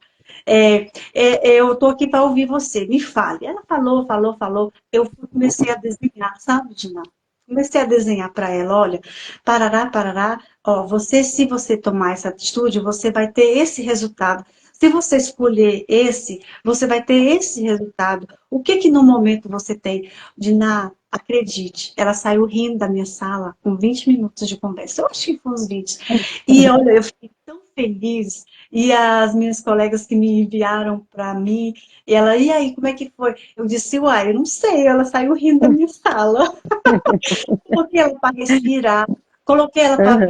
Eu tô aqui para ouvir você, me fale. Ela falou, falou, falou. Eu comecei a desenhar, sabe, Dina? Comecei a desenhar para ela, olha, parará, parará, ó, se você tomar essa atitude, você vai ter esse resultado. Se você escolher esse, você vai ter esse resultado. O que que no momento você tem? Dina, acredite, ela saiu rindo da minha sala com 20 minutos de conversa. Eu acho que foi uns 20. E olha, eu fiquei tão feliz. E as minhas colegas que me enviaram para mim, e aí, como é que foi? Eu disse, uai, eu não sei, ela saiu rindo da minha sala. Coloquei ela para respirar, coloquei ela para aham,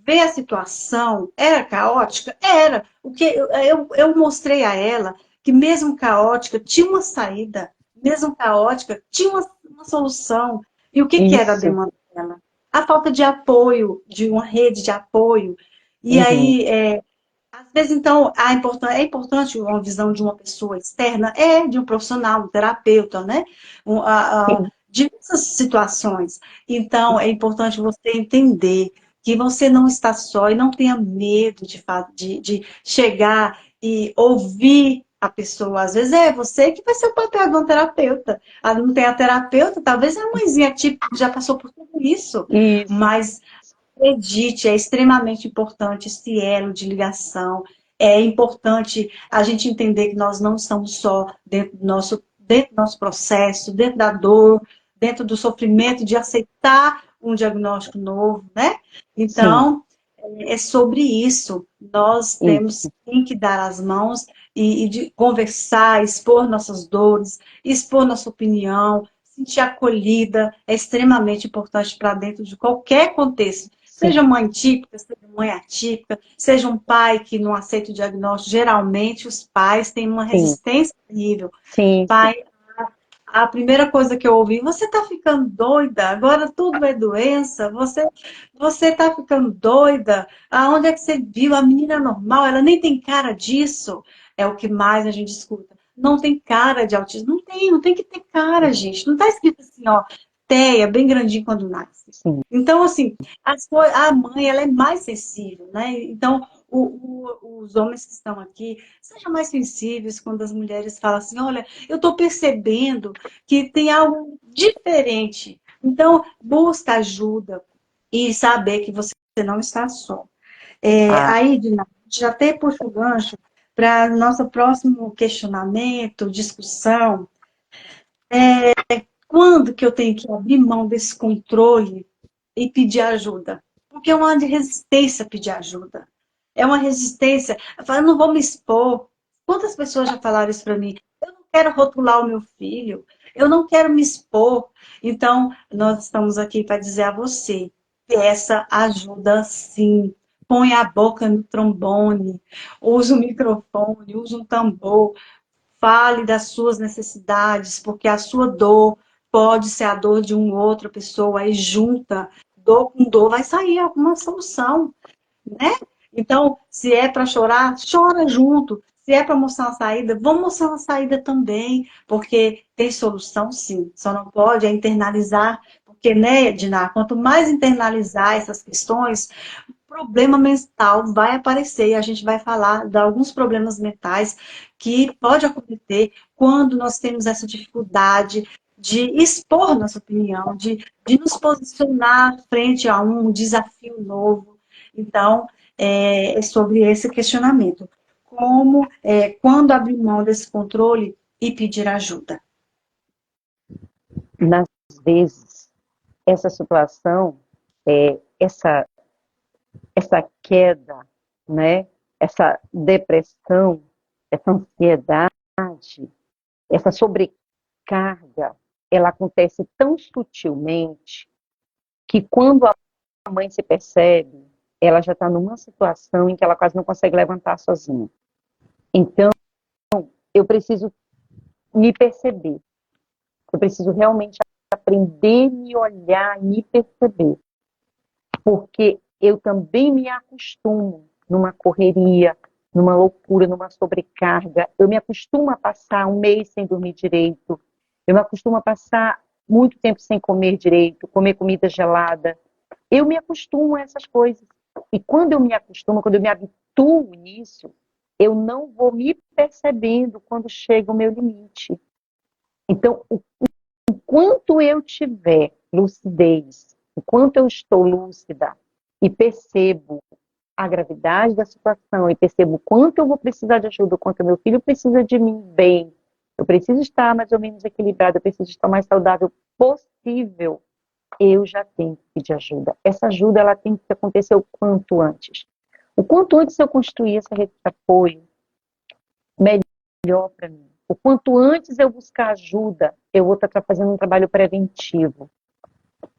ver a situação. Era caótica? Era. O que eu mostrei a ela que mesmo caótica tinha uma saída, mesmo caótica tinha uma solução. E o que que era a isso. demanda dela? A falta de apoio, de uma rede de apoio. E Uhum, aí, às vezes, então, é importante uma visão de uma pessoa externa, de um profissional, um terapeuta, né? sim, Diversas situações. Então, é importante você entender que você não está só e não tenha medo de chegar e ouvir a pessoa. Às vezes é você que vai ser o papel de um terapeuta. Ah, não tem a terapeuta, talvez a mãezinha típica já passou por tudo isso, isso. mas acredite, é extremamente importante esse elo de ligação. é importante a gente entender que nós não estamos só dentro do nosso processo, dentro da dor, dentro do sofrimento de aceitar um diagnóstico novo, né? Sim, Então, é sobre isso. Nós temos isso, sim que dar as mãos e de conversar, expor nossas dores, expor nossa opinião, sentir acolhida, é extremamente importante para dentro de qualquer contexto. Seja sim, mãe típica, seja mãe atípica, seja um pai que não aceita o diagnóstico. Geralmente, os pais têm uma sim, resistência terrível. sim, sim. Pai, a primeira coisa que eu ouvi, você está ficando doida, agora tudo é doença, você está ficando doida, aonde é que você viu? A menina é normal, ela nem tem cara disso. É o que mais a gente escuta. Não tem cara de autismo. Não tem que ter cara, gente. Não está escrito assim, ó, TEA, bem grandinho quando nasce. Sim. Então, assim, a mãe, ela é mais sensível, né? Então, os homens que estão aqui, sejam mais sensíveis quando as mulheres falam assim, olha, eu estou percebendo que tem algo diferente. Então, busca ajuda e saber que você não está só. Ah, Aí, Dina, já até puxo o gancho para nosso próximo questionamento, discussão. Quando que eu tenho que abrir mão desse controle e pedir ajuda? Porque é uma resistência pedir ajuda. É uma resistência. Eu falo, eu não vou me expor. Quantas pessoas já falaram isso para mim? Eu não quero rotular o meu filho. Eu não quero me expor. Então, nós estamos aqui para dizer a você, peça ajuda sim. Põe a boca no trombone, use o microfone, use um tambor, fale das suas necessidades, porque a sua dor pode ser a dor de uma outra pessoa, aí junta, dor com dor, vai sair alguma solução, né? Então, se é para chorar, chora junto. Se é para mostrar uma saída, vamos mostrar uma saída também, porque tem solução sim. Só não pode é internalizar, porque, né, Diná, quanto mais internalizar essas questões, problema mental vai aparecer e a gente vai falar de alguns problemas mentais que pode acontecer quando nós temos essa dificuldade de expor nossa opinião, de nos posicionar frente a um desafio novo. Então, é sobre esse questionamento. Quando abrir mão desse controle e pedir ajuda? nas vezes, essa situação, essa, essa queda, né? Essa depressão, essa ansiedade, essa sobrecarga, ela acontece tão sutilmente que quando a mãe se percebe, ela já está numa situação em que ela quase não consegue levantar sozinha. Então, eu preciso me perceber. Eu preciso realmente aprender a me olhar, me perceber. Porque eu também me acostumo numa correria, numa loucura, numa sobrecarga. Eu me acostumo a passar um mês sem dormir direito. Eu me acostumo a passar muito tempo sem comer direito, comer comida gelada. Eu me acostumo a essas coisas. E quando eu me acostumo, quando eu me habituo nisso, eu não vou me percebendo quando chega o meu limite. Então, o quanto eu tiver lucidez, o quanto eu estou lúcida e percebo a gravidade da situação e percebo o quanto eu vou precisar de ajuda, o quanto meu filho precisa de mim bem, eu preciso estar mais ou menos equilibrado, eu preciso estar o mais saudável possível, eu já tenho que pedir ajuda. Essa ajuda ela tem que acontecer o quanto antes. O quanto antes eu construir essa rede de apoio, melhor para mim. O quanto antes eu buscar ajuda, eu vou estar fazendo um trabalho preventivo.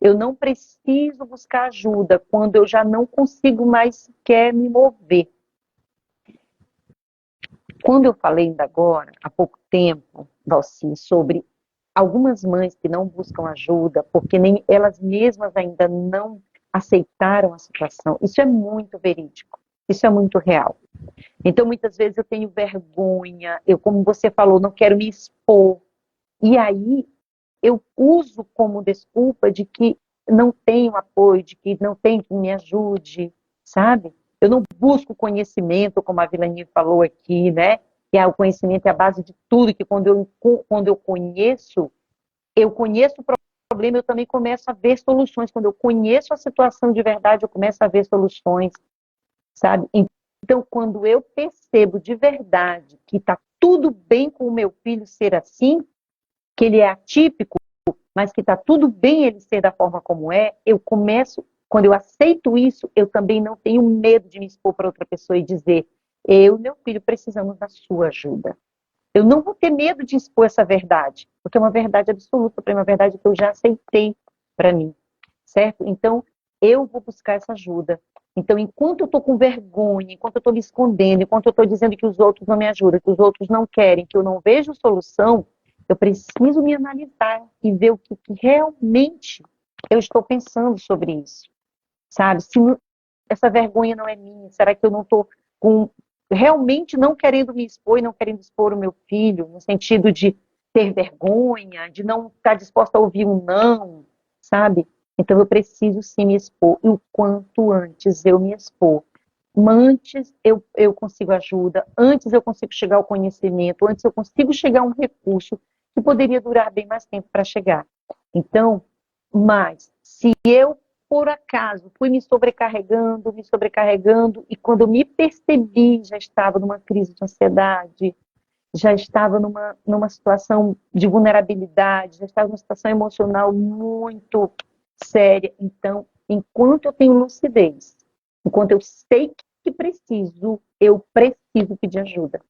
Eu não preciso buscar ajuda quando eu já não consigo mais sequer me mover. Quando eu falei ainda agora, há pouco tempo, Valci, sobre algumas mães que não buscam ajuda porque nem elas mesmas ainda não aceitaram a situação, isso é muito verídico, isso é muito real. Então, muitas vezes eu tenho vergonha, eu, como você falou, não quero me expor. E aí, eu uso como desculpa de que não tenho apoio, de que não tem quem me ajude, sabe? Eu não busco conhecimento, como a Vilani falou aqui, né? Que o conhecimento é a base de tudo, que quando eu conheço o problema, eu também começo a ver soluções. Quando eu conheço a situação de verdade, eu começo a ver soluções, sabe? Então, quando eu percebo de verdade que está tudo bem com o meu filho ser assim, que ele é atípico, mas que está tudo bem ele ser da forma como é, eu começo, quando eu aceito isso, eu também não tenho medo de me expor para outra pessoa e dizer, eu e meu filho precisamos da sua ajuda. Eu não vou ter medo de expor essa verdade, porque é uma verdade absoluta, é uma verdade que eu já aceitei para mim, certo? Então, eu vou buscar essa ajuda. Então, enquanto eu estou com vergonha, enquanto eu estou me escondendo, enquanto eu estou dizendo que os outros não me ajudam, que os outros não querem, que eu não vejo solução, eu preciso me analisar e ver o que realmente eu estou pensando sobre isso, sabe? Se essa vergonha não é minha, será que eu não estou com realmente não querendo me expor e não querendo expor o meu filho, no sentido de ter vergonha, de não estar disposta a ouvir um não, sabe? Então eu preciso sim me expor, e o quanto antes eu me expor, antes eu consigo ajuda, antes eu consigo chegar ao conhecimento, antes eu consigo chegar a um recurso que poderia durar bem mais tempo para chegar. Então, mas se eu por acaso fui me sobrecarregando, e quando eu me percebi, já estava numa crise de ansiedade, já estava numa situação de vulnerabilidade, já estava numa situação emocional muito séria. Então, enquanto eu tenho lucidez, enquanto eu sei que preciso, eu preciso pedir ajuda.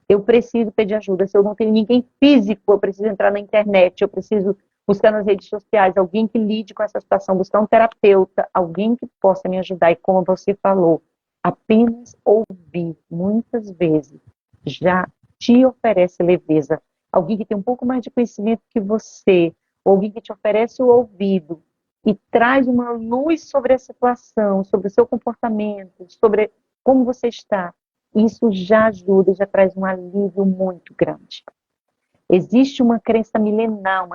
Eu preciso pedir ajuda. Se eu não tenho ninguém físico, eu preciso entrar na internet, eu preciso buscar nas redes sociais alguém que lide com essa situação, buscar um terapeuta, alguém que possa me ajudar. E como você falou, apenas ouvir, muitas vezes, já te oferece leveza. Alguém que tem um pouco mais de conhecimento que você, ou alguém que te oferece o ouvido e traz uma luz sobre a situação, sobre o seu comportamento, sobre como você está. Isso já ajuda, já traz um alívio muito grande. Existe uma crença milenar,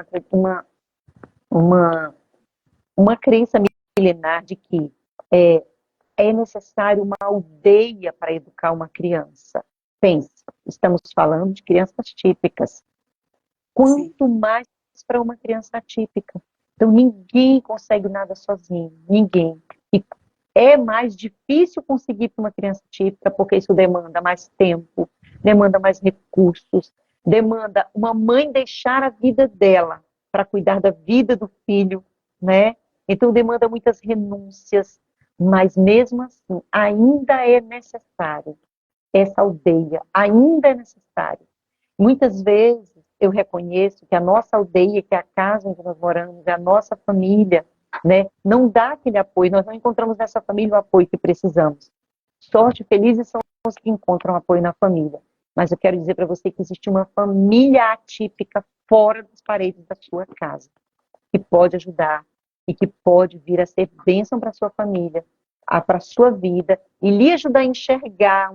uma crença milenar de que é necessário uma aldeia para educar uma criança. Pense, estamos falando de crianças típicas. Quanto mais para uma criança atípica. Então, ninguém consegue nada sozinho, ninguém. E é mais difícil conseguir para uma criança típica, porque isso demanda mais tempo, demanda mais recursos, demanda uma mãe deixar a vida dela para cuidar da vida do filho, né? Então demanda muitas renúncias, mas mesmo assim ainda é necessário essa aldeia, ainda é necessário. Muitas vezes eu reconheço que a nossa aldeia, que é a casa onde nós moramos, é a nossa família, né, não dá aquele apoio, nós não encontramos nessa família o apoio que precisamos. Sorte, felizes são os que encontram apoio na família. Mas eu quero dizer para você que existe uma família atípica fora das paredes da sua casa, que pode ajudar e que pode vir a ser bênção para a sua família, para a sua vida, e lhe ajudar a enxergar,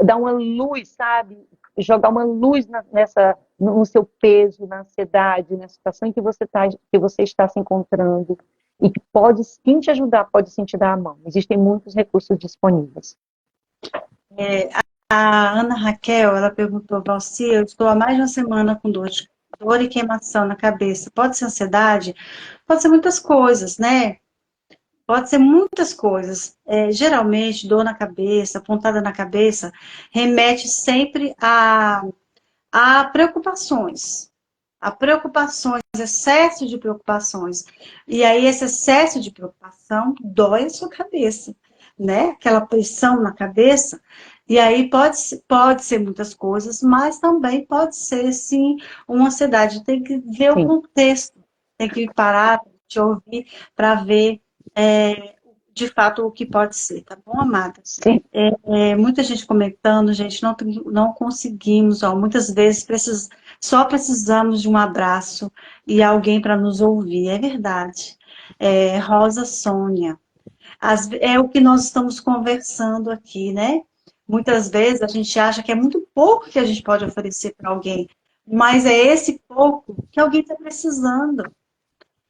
dar uma luz, sabe? Jogar uma luz no seu peso, na ansiedade, na situação em que você está se encontrando, e que pode sim te ajudar, pode sim te dar a mão. Existem muitos recursos disponíveis. A Ana Raquel, ela perguntou, Valci, eu estou há mais de uma semana com dor e queimação na cabeça. Pode ser ansiedade? Pode ser muitas coisas, né? Pode ser muitas coisas. Geralmente, dor na cabeça, pontada na cabeça, remete sempre a preocupações. A preocupações, excesso de preocupações. E aí, esse excesso de preocupação dói a sua cabeça, né? Aquela pressão na cabeça. E aí pode ser muitas coisas, mas também pode ser, sim, uma ansiedade. Tem que ver o contexto, tem que parar, te ouvir, para ver de fato o que pode ser, tá bom, amada? Sim. Muita gente comentando, gente, não conseguimos, ó, muitas vezes só precisamos de um abraço e alguém para nos ouvir, é verdade. Rosa Sônia, é o que nós estamos conversando aqui, né? Muitas vezes a gente acha que é muito pouco que a gente pode oferecer para alguém, mas é esse pouco que alguém está precisando.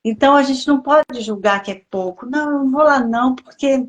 Então a gente não pode julgar que é pouco. Não, eu não vou lá não, porque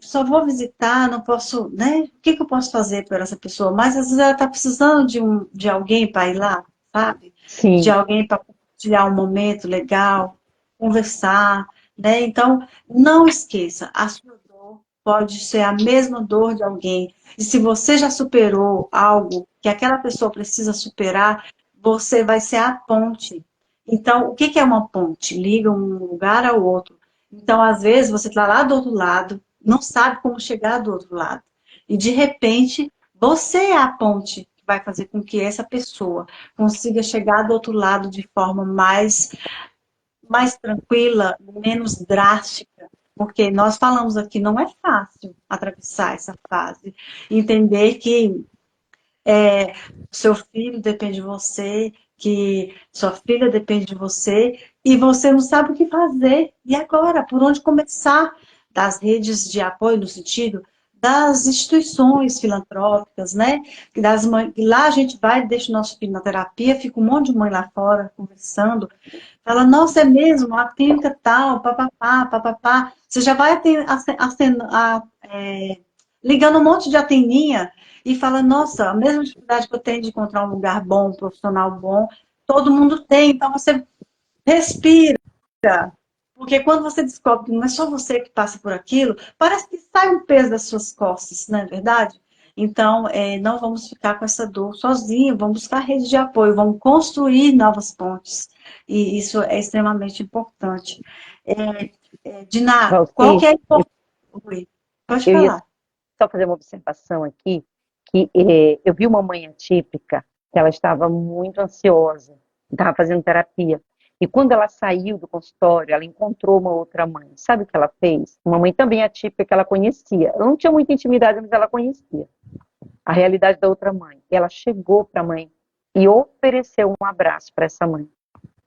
só vou visitar, não posso, né? O que eu posso fazer por essa pessoa? Mas às vezes ela está precisando de alguém para ir lá, sabe? Sim. De alguém para compartilhar um momento legal, conversar, né? Então, não esqueça, a sua dor pode ser a mesma dor de alguém. E se você já superou algo que aquela pessoa precisa superar, você vai ser a ponte. Então, o que que é uma ponte? Liga um lugar ao outro. Então, às vezes, você está lá do outro lado, não sabe como chegar do outro lado. E, de repente, você é a ponte que vai fazer com que essa pessoa consiga chegar do outro lado de forma mais tranquila, menos drástica, porque nós falamos aqui, não é fácil atravessar essa fase. Entender que seu filho depende de você, que sua filha depende de você, e você não sabe o que fazer. E agora, por onde começar? Das redes de apoio, no sentido das instituições filantrópicas, né? Lá a gente vai, deixa o nosso filho na terapia, fica um monte de mãe lá fora conversando, fala, nossa, é mesmo, a clínica tal, papapá, papapá. Você já vai ligando um monte de ateninha e fala, nossa, a mesma dificuldade que eu tenho de encontrar um lugar bom, um profissional bom, todo mundo tem. Então você respira, porque quando você descobre que não é só você que passa por aquilo, parece que sai um peso das suas costas, não é verdade? Então, não vamos ficar com essa dor sozinho, vamos buscar rede de apoio, vamos construir novas pontes. E isso é extremamente importante. Diná, qual que Valci, é a importância? Oi, pode eu ia falar. só fazer uma observação aqui, que eu vi uma mãe atípica, que ela estava muito ansiosa, estava fazendo terapia. E quando ela saiu do consultório, ela encontrou uma outra mãe. Sabe o que ela fez? Uma mãe também atípica que ela conhecia. Ela não tinha muita intimidade, mas ela conhecia a realidade da outra mãe. E ela chegou para a mãe e ofereceu um abraço para essa mãe.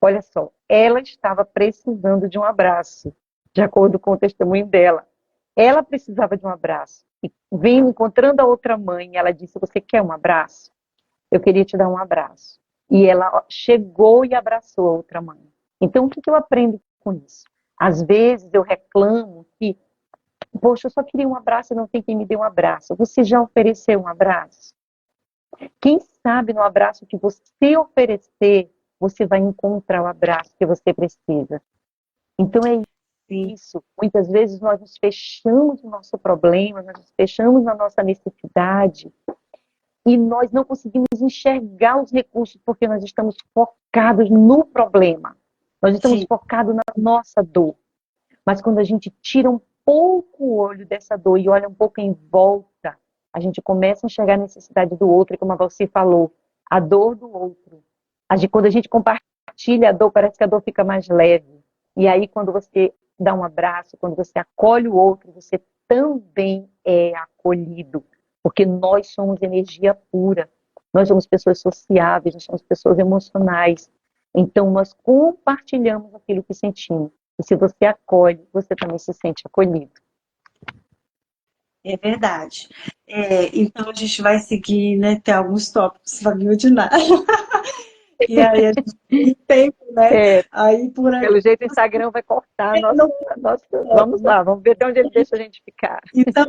Olha só, ela estava precisando de um abraço, de acordo com o testemunho dela. Ela precisava de um abraço. E vem encontrando a outra mãe, ela disse: Você quer um abraço? Eu queria te dar um abraço. E ela chegou e abraçou a outra mãe. Então, o que eu aprendo com isso? Às vezes eu reclamo que, poxa, eu só queria um abraço e não tem quem me dê um abraço. Você já ofereceu um abraço? Quem sabe no abraço que você oferecer, você vai encontrar o abraço que você precisa. Então é Sim, isso. Muitas vezes nós nos fechamos no nosso problema, nós nos fechamos na nossa necessidade e nós não conseguimos enxergar os recursos porque nós estamos focados no problema. Nós estamos sim. focados na nossa dor. Mas quando a gente tira um pouco o olho dessa dor e olha um pouco em volta, a gente começa a enxergar a necessidade do outro, e como a Valci falou, a dor do outro. Quando a gente compartilha a dor, parece que a dor fica mais leve. E aí, quando você dá um abraço, quando você acolhe o outro, você também é acolhido. Porque nós somos energia pura. Nós somos pessoas sociáveis, nós somos pessoas emocionais. Então, nós compartilhamos aquilo que sentimos. E se você acolhe, você também se sente acolhido. É verdade. Então a gente vai seguir, né? Tem alguns tópicos para biodinar. E aí a gente tem tempo, né? É, Aí por aí. pelo jeito o Instagram vai cortar a nossa, Não Vamos pode. lá, vamos ver até onde ele deixa a gente ficar. Então,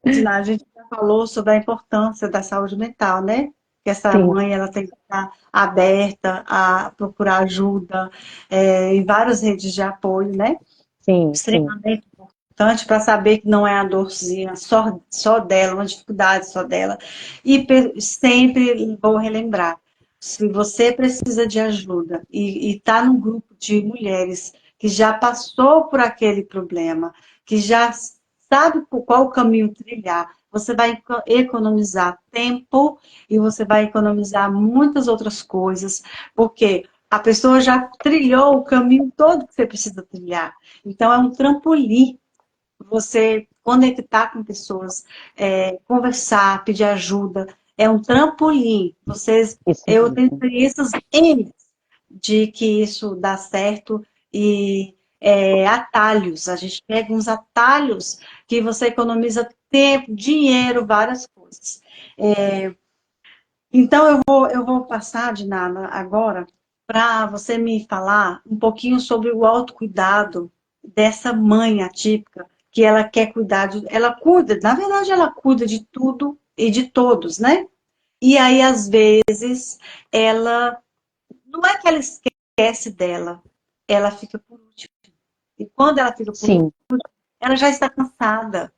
Diná, a gente já falou sobre a importância da saúde mental, né? Que essa Sim, mãe ela tem que estar aberta a procurar ajuda em várias redes de apoio, né? sim, sim, Extremamente importante para saber que não é a dorzinha só dela, uma dificuldade só dela. E sempre vou relembrar, se você precisa de ajuda e está num grupo de mulheres que já passou por aquele problema, que já sabe por qual caminho trilhar, você vai economizar tempo e você vai economizar muitas outras coisas, porque a pessoa já trilhou o caminho todo que você precisa trilhar. Então, é um trampolim você conectar com pessoas, conversar, pedir ajuda. É um trampolim. isso Eu tenho mesmo. experiências N de que isso dá certo e atalhos. A gente pega uns atalhos que você economiza tempo, dinheiro, várias coisas. Então, eu vou passar, Dinara, agora, para você me falar um pouquinho sobre o autocuidado dessa mãe atípica, que ela quer cuidar ela cuida, na verdade, ela cuida de tudo e de todos, né? E aí, às vezes, ela, não é que ela esquece dela, ela fica por último. E quando ela fica por último, Sim, ela já está cansada,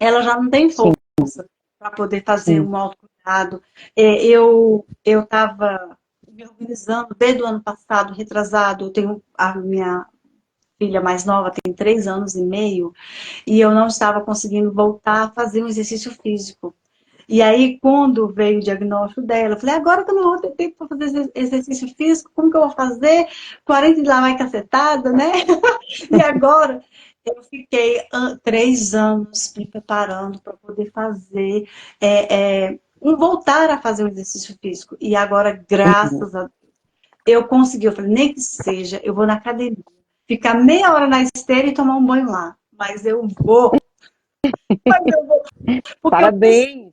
ela já não tem sim, força para poder fazer sim. um autocuidado. Eu estava me organizando desde o ano passado, retrasado. Eu tenho a minha filha mais nova, tem 3 anos e meio, e eu não estava conseguindo voltar a fazer um exercício físico. E aí, quando veio o diagnóstico dela, eu falei, agora que eu não vou ter tempo para fazer exercício físico, como que eu vou fazer? 40 de lá vai cacetada, né? E agora, eu fiquei 3 anos me preparando para poder fazer, voltar a fazer o exercício físico. E agora, Uhum. graças a Deus, eu consegui. Eu falei, nem que seja, eu vou na academia, ficar meia hora na esteira e tomar um banho lá. Mas eu vou, porque Parabéns!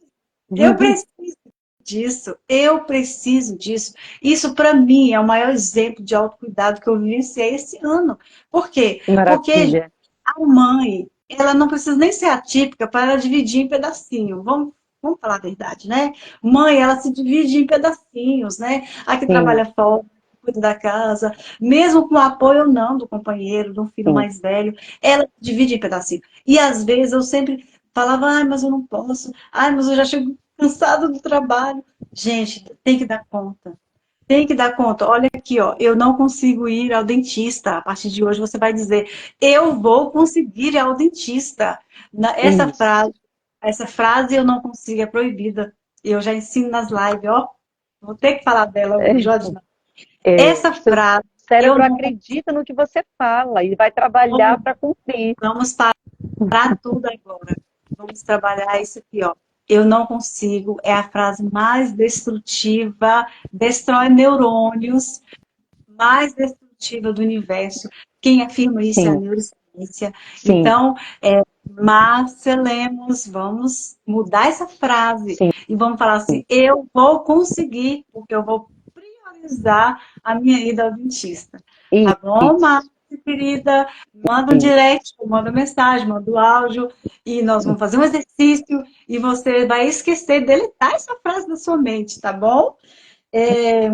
eu preciso disso, eu preciso disso. Isso, para mim, é o maior exemplo de autocuidado que eu vivenciei esse ano. Por quê? Que Porque maravilha! a mãe, ela não precisa nem ser atípica para ela dividir em pedacinho. Vamos falar a verdade, né? Mãe, ela se divide em pedacinhos, né? A que Sim, trabalha fora, cuida da casa, mesmo com o apoio ou não do companheiro, do filho sim, mais velho, ela divide em pedacinhos. E às vezes eu sempre falava, ai, mas eu não posso, ai, mas eu já chego cansado do trabalho. Gente, tem que dar conta. Tem que dar conta. Olha aqui, ó, eu não consigo ir ao dentista. A partir de hoje você vai dizer, eu vou conseguir ir ao dentista. isso. Essa frase eu não consigo, é proibida. Eu já ensino nas lives, ó. Vou ter que falar dela hoje, ó, Dina. Essa Seu frase, eu cérebro não acredita no que você fala e vai trabalhar consigo. para cumprir. Vamos parar tudo agora. Vamos trabalhar isso aqui, ó. Eu não consigo é a frase mais destrutiva, destrói neurônios, mais destrutiva do universo. Quem afirma isso é a Sim, neurociência. sim, Então, Márcia Lemos, vamos mudar essa frase sim. e vamos falar assim: eu vou conseguir, porque eu vou priorizar a minha ida ao dentista. Tá bom, Isso. Márcia, querida? Manda um direct, manda mensagem, manda um áudio e nós vamos fazer um exercício e você vai esquecer, deletar essa frase da sua mente, tá bom? É,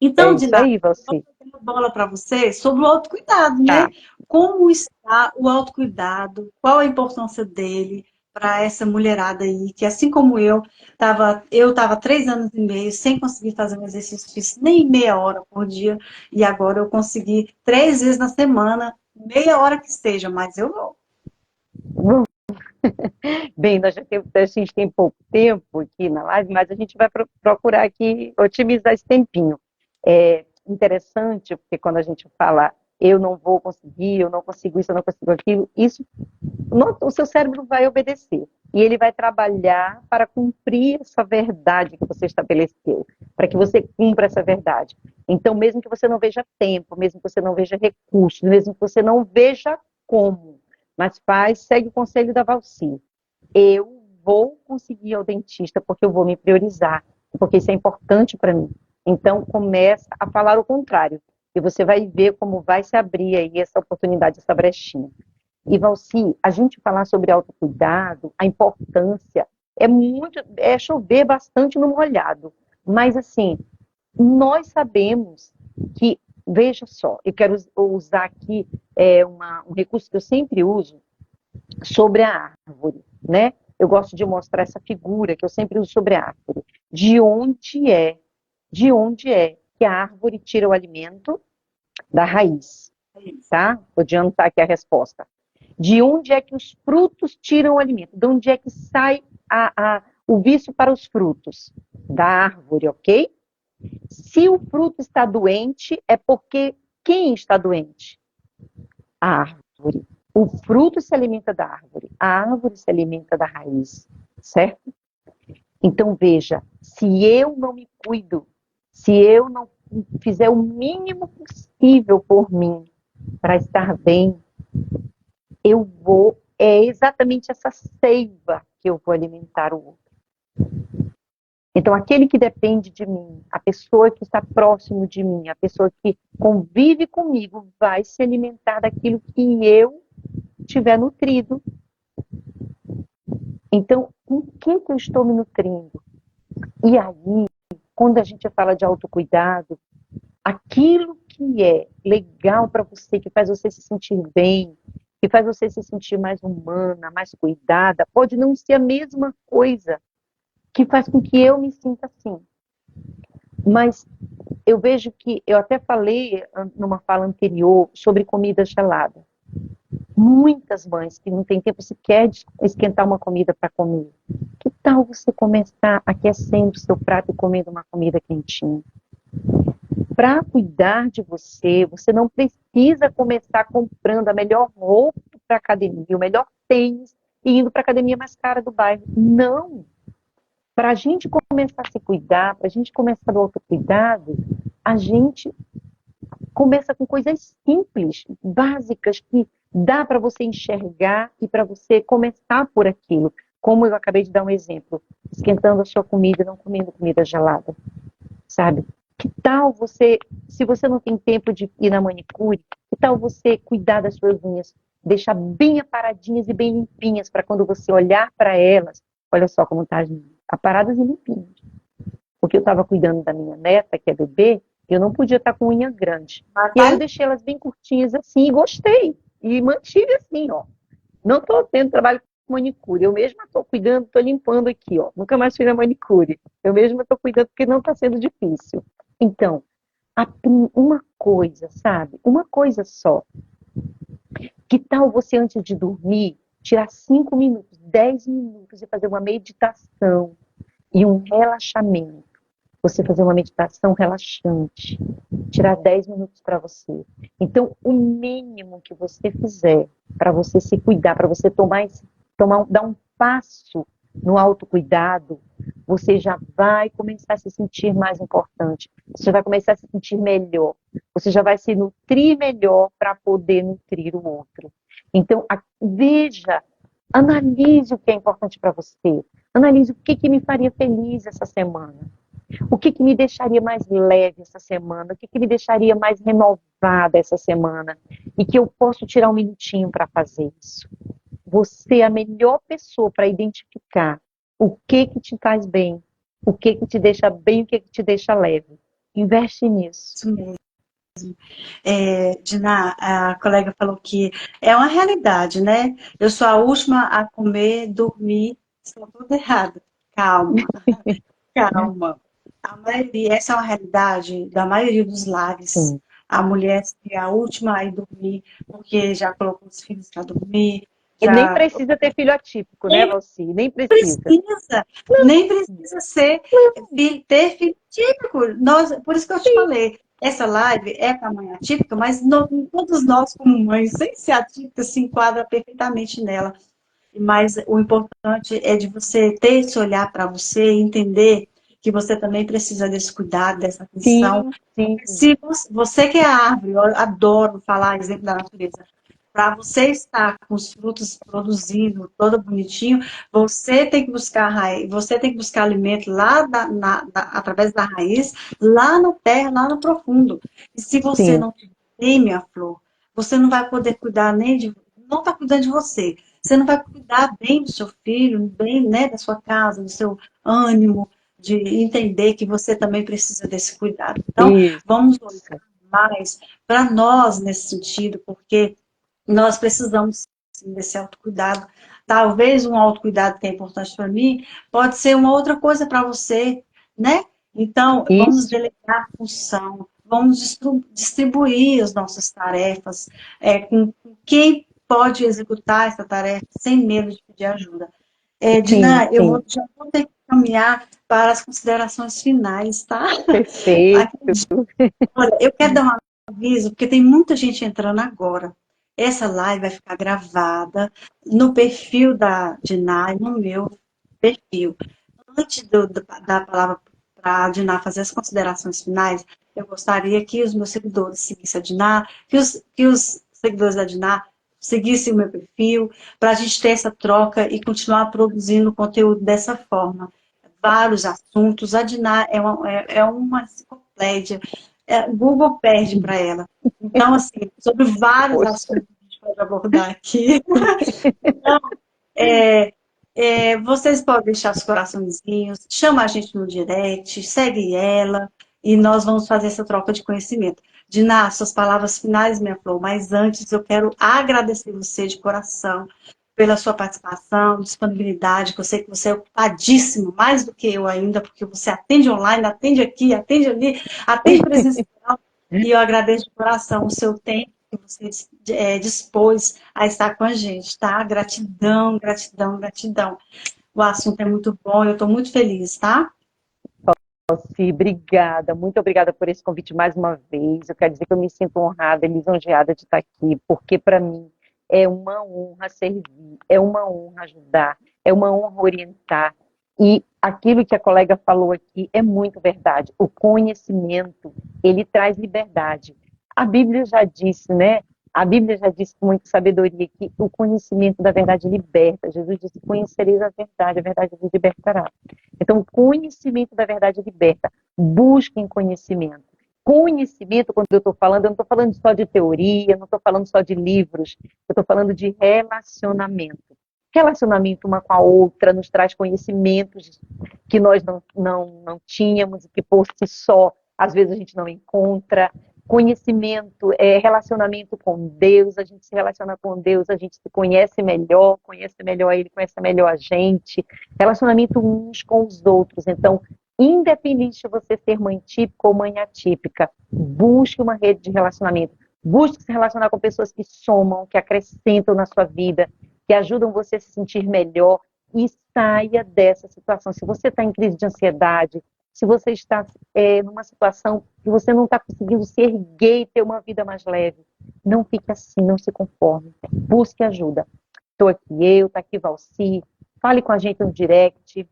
É então, isso Diná, aí, eu vou você. fazer uma bola para você sobre o autocuidado, né? Tá. Como está o autocuidado? Qual a importância dele para essa mulherada aí, que assim como eu estava 3 anos e meio sem conseguir fazer um exercício físico nem meia hora por dia, e agora eu consegui 3 vezes na semana, meia hora que seja, mas eu vou. Bem, a gente tem pouco tempo aqui na live, mas a gente vai procurar aqui otimizar esse tempinho. É interessante, porque quando a gente fala eu não vou conseguir, eu não consigo isso, eu não consigo aquilo, isso o seu cérebro vai obedecer. E ele vai trabalhar para cumprir essa verdade que você estabeleceu, para que você cumpra essa verdade. Então, mesmo que você não veja tempo, mesmo que você não veja recursos, mesmo que você não veja como, mas segue o conselho da Valci. Eu vou conseguir ir ao dentista porque eu vou me priorizar, porque isso é importante para mim. Então, começa a falar o contrário. E você vai ver como vai se abrir aí essa oportunidade, essa brechinha. E, Valci, a gente falar sobre autocuidado, a importância, é chover bastante no molhado. Mas, assim, nós sabemos que, veja só, eu quero usar aqui um recurso que eu sempre uso sobre a árvore, né? Eu gosto de mostrar essa figura que eu sempre uso sobre a árvore. De onde é que a árvore tira o alimento? Da raiz, tá? Vou adiantar aqui a resposta. De onde é que os frutos tiram o alimento? De onde é que sai o vício para os frutos? Da árvore, ok? Se o fruto está doente, é porque quem está doente? A árvore. O fruto se alimenta da árvore, a árvore se alimenta da raiz, certo? Então veja, se eu não me cuido, se eu não fizer o mínimo possível por mim para estar bem, é exatamente essa seiva que eu vou alimentar o outro. Então, aquele que depende de mim, a pessoa que está próximo de mim, a pessoa que convive comigo, vai se alimentar daquilo que eu tiver nutrido. Então, com que eu estou me nutrindo? E aí, quando a gente fala de autocuidado, aquilo que é legal para você, que faz você se sentir bem, que faz você se sentir mais humana, mais cuidada, pode não ser a mesma coisa que faz com que eu me sinta assim. Mas eu vejo que, eu até falei numa fala anterior sobre comida gelada. Muitas mães que não têm tempo sequer de esquentar uma comida para comer. Que tal você começar aquecendo o seu prato e comendo uma comida quentinha? Para cuidar de você, você não precisa começar comprando a melhor roupa para academia, o melhor tênis e indo para a academia mais cara do bairro. Não! Para a gente começar a se cuidar, para a gente começar do autocuidado, a gente começa com coisas simples, básicas, que dá para você enxergar e para você começar por aquilo. Como eu acabei de dar um exemplo, esquentando a sua comida, não comendo comida gelada, sabe? Que tal você, se você não tem tempo de ir na manicure, que tal você cuidar das suas unhas, deixar bem aparadinhas e bem limpinhas, para quando você olhar para elas, olha só como tá aparadas e limpinhas. Porque eu estava cuidando da minha neta, que é bebê, e eu não podia estar com unha grande. E aí eu deixei elas bem curtinhas assim e gostei. E mantive assim, ó. Não estou tendo trabalho com manicure. Eu mesma estou cuidando, estou limpando aqui, ó. Nunca mais fui na manicure. Eu mesma estou cuidando porque não está sendo difícil. Então, uma coisa, sabe? Uma coisa só. Que tal você, antes de dormir, tirar 5 minutos, 10 minutos e fazer uma meditação e um relaxamento? Você fazer uma meditação relaxante, tirar 10 minutos para você. Então, o mínimo que você fizer para você se cuidar, para você dar um passo no autocuidado, você já vai começar a se sentir mais importante. Você vai começar a se sentir melhor. Você já vai se nutrir melhor para poder nutrir o outro. Então, veja, analise o que é importante para você. Analise o que me faria feliz essa semana. O que me deixaria mais leve essa semana? O que me deixaria mais renovada essa semana? E que eu posso tirar um minutinho para fazer isso. Você é a melhor pessoa para identificar o que te faz bem, o que te deixa bem, o que te deixa leve. Investe nisso. Isso mesmo. Dina, a colega falou que é uma realidade, né? Eu sou a última a comer, dormir, estou tudo errado. Calma, calma. Essa é uma realidade da maioria dos lares. Sim. A mulher é a última a ir dormir, porque já colocou os filhos para dormir, E nem já precisa ter filho atípico, né, nem Valci? Nem precisa. precisa, nem precisa ter filho típico. Por isso que eu te falei, essa live é para mãe atípica, mas todos nós, como mães, sem ser atípica, se enquadra perfeitamente nela. Mas o importante é de você ter esse olhar para você e entender que você também precisa desse cuidado, dessa atenção. Sim, sim. Se você que é a árvore, eu adoro falar exemplo da natureza, para você estar com os frutos produzindo, todo bonitinho, você tem que buscar raiz, você tem que buscar alimento lá através da raiz, lá na terra, lá no profundo. E se você Sim. não tem, minha flor, você não vai poder cuidar não está cuidando de você. Você não vai cuidar bem do seu filho, bem, né, da sua casa, do seu ânimo, de entender que você também precisa desse cuidado. Então, Isso. vamos olhar mais para nós nesse sentido, porque nós precisamos sim, desse autocuidado. Talvez um autocuidado que é importante para mim, pode ser uma outra coisa para você, né? Então, vamos Isso. delegar a função, vamos distribuir as nossas tarefas, com quem pode executar essa tarefa sem medo de pedir ajuda. Sim, Dina, sim. já vou ter que caminhar para as considerações finais, tá? Perfeito. Olha, eu quero dar um aviso, porque tem muita gente entrando agora. Essa live vai ficar gravada no perfil da Diná e no meu perfil. Antes da palavra para a Diná fazer as considerações finais, eu gostaria que os meus seguidores seguissem a Diná, que os seguidores da Diná seguissem o meu perfil, para a gente ter essa troca e continuar produzindo conteúdo dessa forma. Vários assuntos. A Diná é uma enciclopédia. O Google perde para ela. Então, assim, sobre vários Poxa. assuntos que a gente pode abordar aqui. Então, vocês podem deixar os coraçõezinhos, chama a gente no direct, segue ela, e nós vamos fazer essa troca de conhecimento. Diná, suas palavras finais, minha flor, mas antes eu quero agradecer você de coração pela sua participação, disponibilidade, que eu sei que você é ocupadíssimo, mais do que eu ainda, porque você atende online, atende aqui, atende ali, atende presencial, e eu agradeço de coração o seu tempo que você dispôs a estar com a gente, tá? Gratidão, gratidão, gratidão. O assunto é muito bom, eu estou muito feliz, tá? Sim, obrigada, muito obrigada por esse convite mais uma vez. Eu quero dizer que eu me sinto honrada e lisonjeada de estar aqui, porque para mim é uma honra servir, é uma honra ajudar, é uma honra orientar. E aquilo que a colega falou aqui é muito verdade. O conhecimento, ele traz liberdade. A Bíblia já disse, né? A Bíblia já disse com muita sabedoria que o conhecimento da verdade liberta. Jesus disse: conhecereis a verdade vos libertará. Então, o conhecimento da verdade liberta. Busquem conhecimento. Conhecimento, quando eu estou falando, eu não estou falando só de teoria, não estou falando só de livros, eu estou falando de relacionamento. Relacionamento uma com a outra nos traz conhecimentos que nós não tínhamos e que por si só, às vezes, a gente não encontra. Conhecimento, relacionamento com Deus, a gente se relaciona com Deus, a gente se conhece melhor Ele, conhece melhor a gente, relacionamento uns com os outros. Então, independente de você ser mãe típica ou mãe atípica, busque uma rede de relacionamento, busque se relacionar com pessoas que somam, que acrescentam na sua vida, que ajudam você a se sentir melhor e saia dessa situação. Se você está em crise de ansiedade, se você está numa situação que você não está conseguindo se erguer e ter uma vida mais leve, não fique assim, não se conforme. Busque ajuda. Estou aqui está aqui Valci. Fale com a gente no direct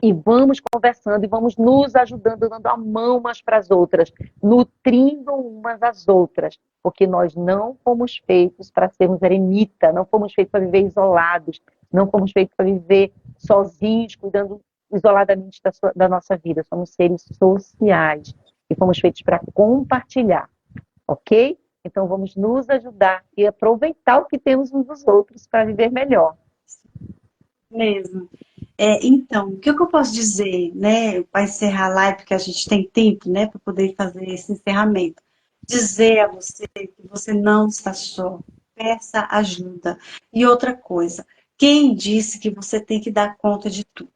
e vamos conversando e vamos nos ajudando, dando a mão umas para as outras, nutrindo umas às outras, porque nós não fomos feitos para sermos eremita, não fomos feitos para viver isolados, não fomos feitos para viver sozinhos, cuidando isoladamente da nossa vida. Somos seres sociais e fomos feitos para compartilhar, ok? Então vamos nos ajudar e aproveitar o que temos uns dos outros para viver melhor. Mesmo. Então, o que eu posso dizer, né, para encerrar a live, porque a gente tem tempo, né, para poder fazer esse encerramento. Dizer a você que você não está só. Peça ajuda. E outra coisa, quem disse que você tem que dar conta de tudo?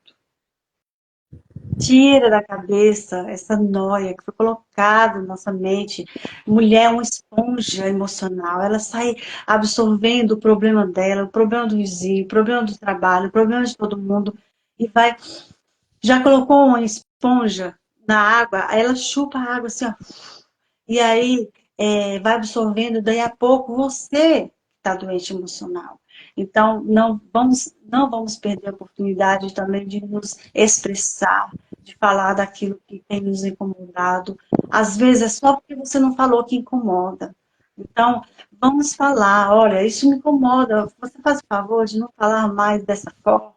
Tira da cabeça essa noia que foi colocada na nossa mente. Mulher é uma esponja emocional, ela sai absorvendo o problema dela, o problema do vizinho, o problema do trabalho, o problema de todo mundo, e vai. Já colocou uma esponja na água, aí ela chupa a água assim, ó, e aí vai absorvendo, daí a pouco você está doente emocional. Então, não vamos perder a oportunidade também de nos expressar, de falar daquilo que tem nos incomodado. Às vezes é só porque você não falou que incomoda. Então, vamos falar, olha, isso me incomoda, você faz o favor de não falar mais dessa forma.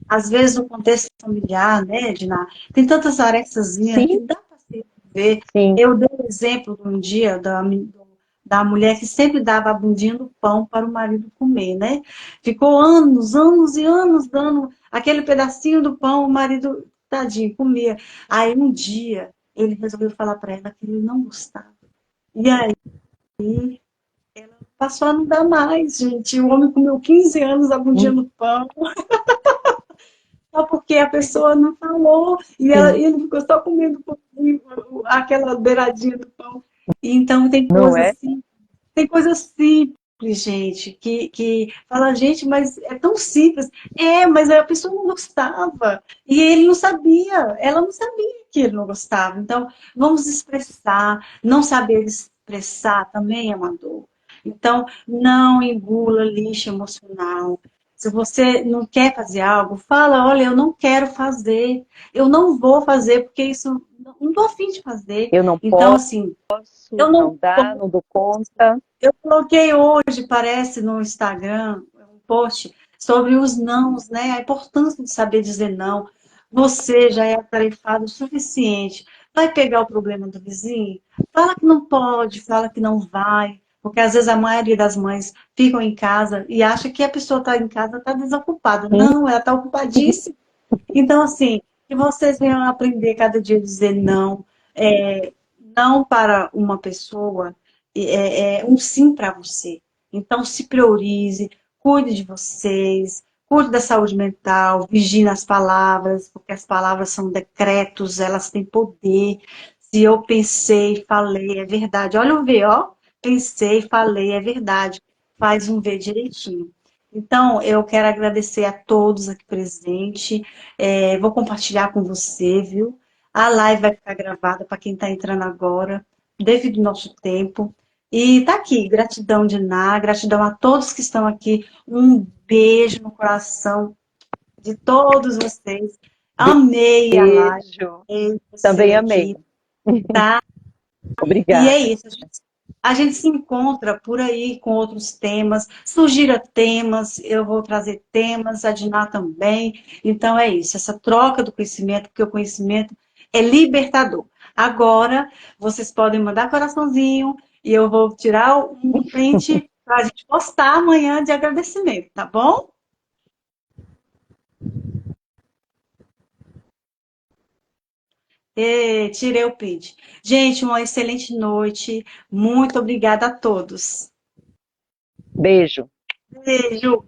Às vezes, no contexto familiar, né, Edna, tem tantas arecazinhas que Sim, dá para se ver. sim. Eu dei o exemplo de um dia da mulher que sempre dava a bundinha do pão para o marido comer, né? Ficou anos, anos e anos dando aquele pedacinho do pão, o marido, tadinho, comia. Aí um dia ele resolveu falar para ela que ele não gostava. E aí passou a não dar mais, gente. O homem comeu 15 anos a bundinha do pão, só porque a pessoa não falou, e Sim, ele ficou só comendo aquela beiradinha do pão. E então não é? tem coisas simples, gente, que fala, gente, mas é tão simples. Mas a pessoa não gostava. E ele não sabia, ela não sabia que ele não gostava. Então, vamos expressar, não saber expressar também é uma dor. Então, não engula lixo emocional. Se você não quer fazer algo, fala, olha, eu não quero fazer, eu não vou fazer, porque isso, não estou afim de fazer. Eu não Então, posso, assim, eu não não dá, não dou conta. eu coloquei hoje, parece, no Instagram, um post sobre os nãos, né? A importância de saber dizer não. Você já é atarefado o suficiente. Vai pegar o problema do vizinho? Fala que não pode, fala que não vai. Porque às vezes a maioria das mães ficam em casa e acha que a pessoa está em casa, está desocupada. Sim, Não, ela está ocupadíssima. Então, assim, que vocês venham aprender cada dia a dizer não. É, não para uma pessoa, é um sim para você. Então, se priorize, cuide de vocês, cuide da saúde mental, vigie nas palavras, porque as palavras são decretos, elas têm poder. Se eu pensei, falei, é verdade. Olha o V, ó. Pensei, falei, é verdade. Faz um V direitinho. Então, eu quero agradecer a todos aqui presentes. Vou compartilhar com você, viu? A live vai ficar gravada para quem está entrando agora, devido ao nosso tempo. E tá aqui, gratidão de Ná, gratidão a todos que estão aqui. Um beijo no coração de todos vocês. Amei a live, Beijo. amei você Também amei. aqui, tá? E é Obrigada. isso, a gente se encontra por aí com outros temas. Sugira temas, eu vou trazer temas, a Diná também. Então é isso, essa troca do conhecimento, porque o conhecimento é libertador. Agora, vocês podem mandar coraçãozinho e eu vou tirar um print para a gente postar amanhã de agradecimento, tá bom? Tirei o print. Gente, uma excelente noite. Muito obrigada a todos. Beijo. Beijo.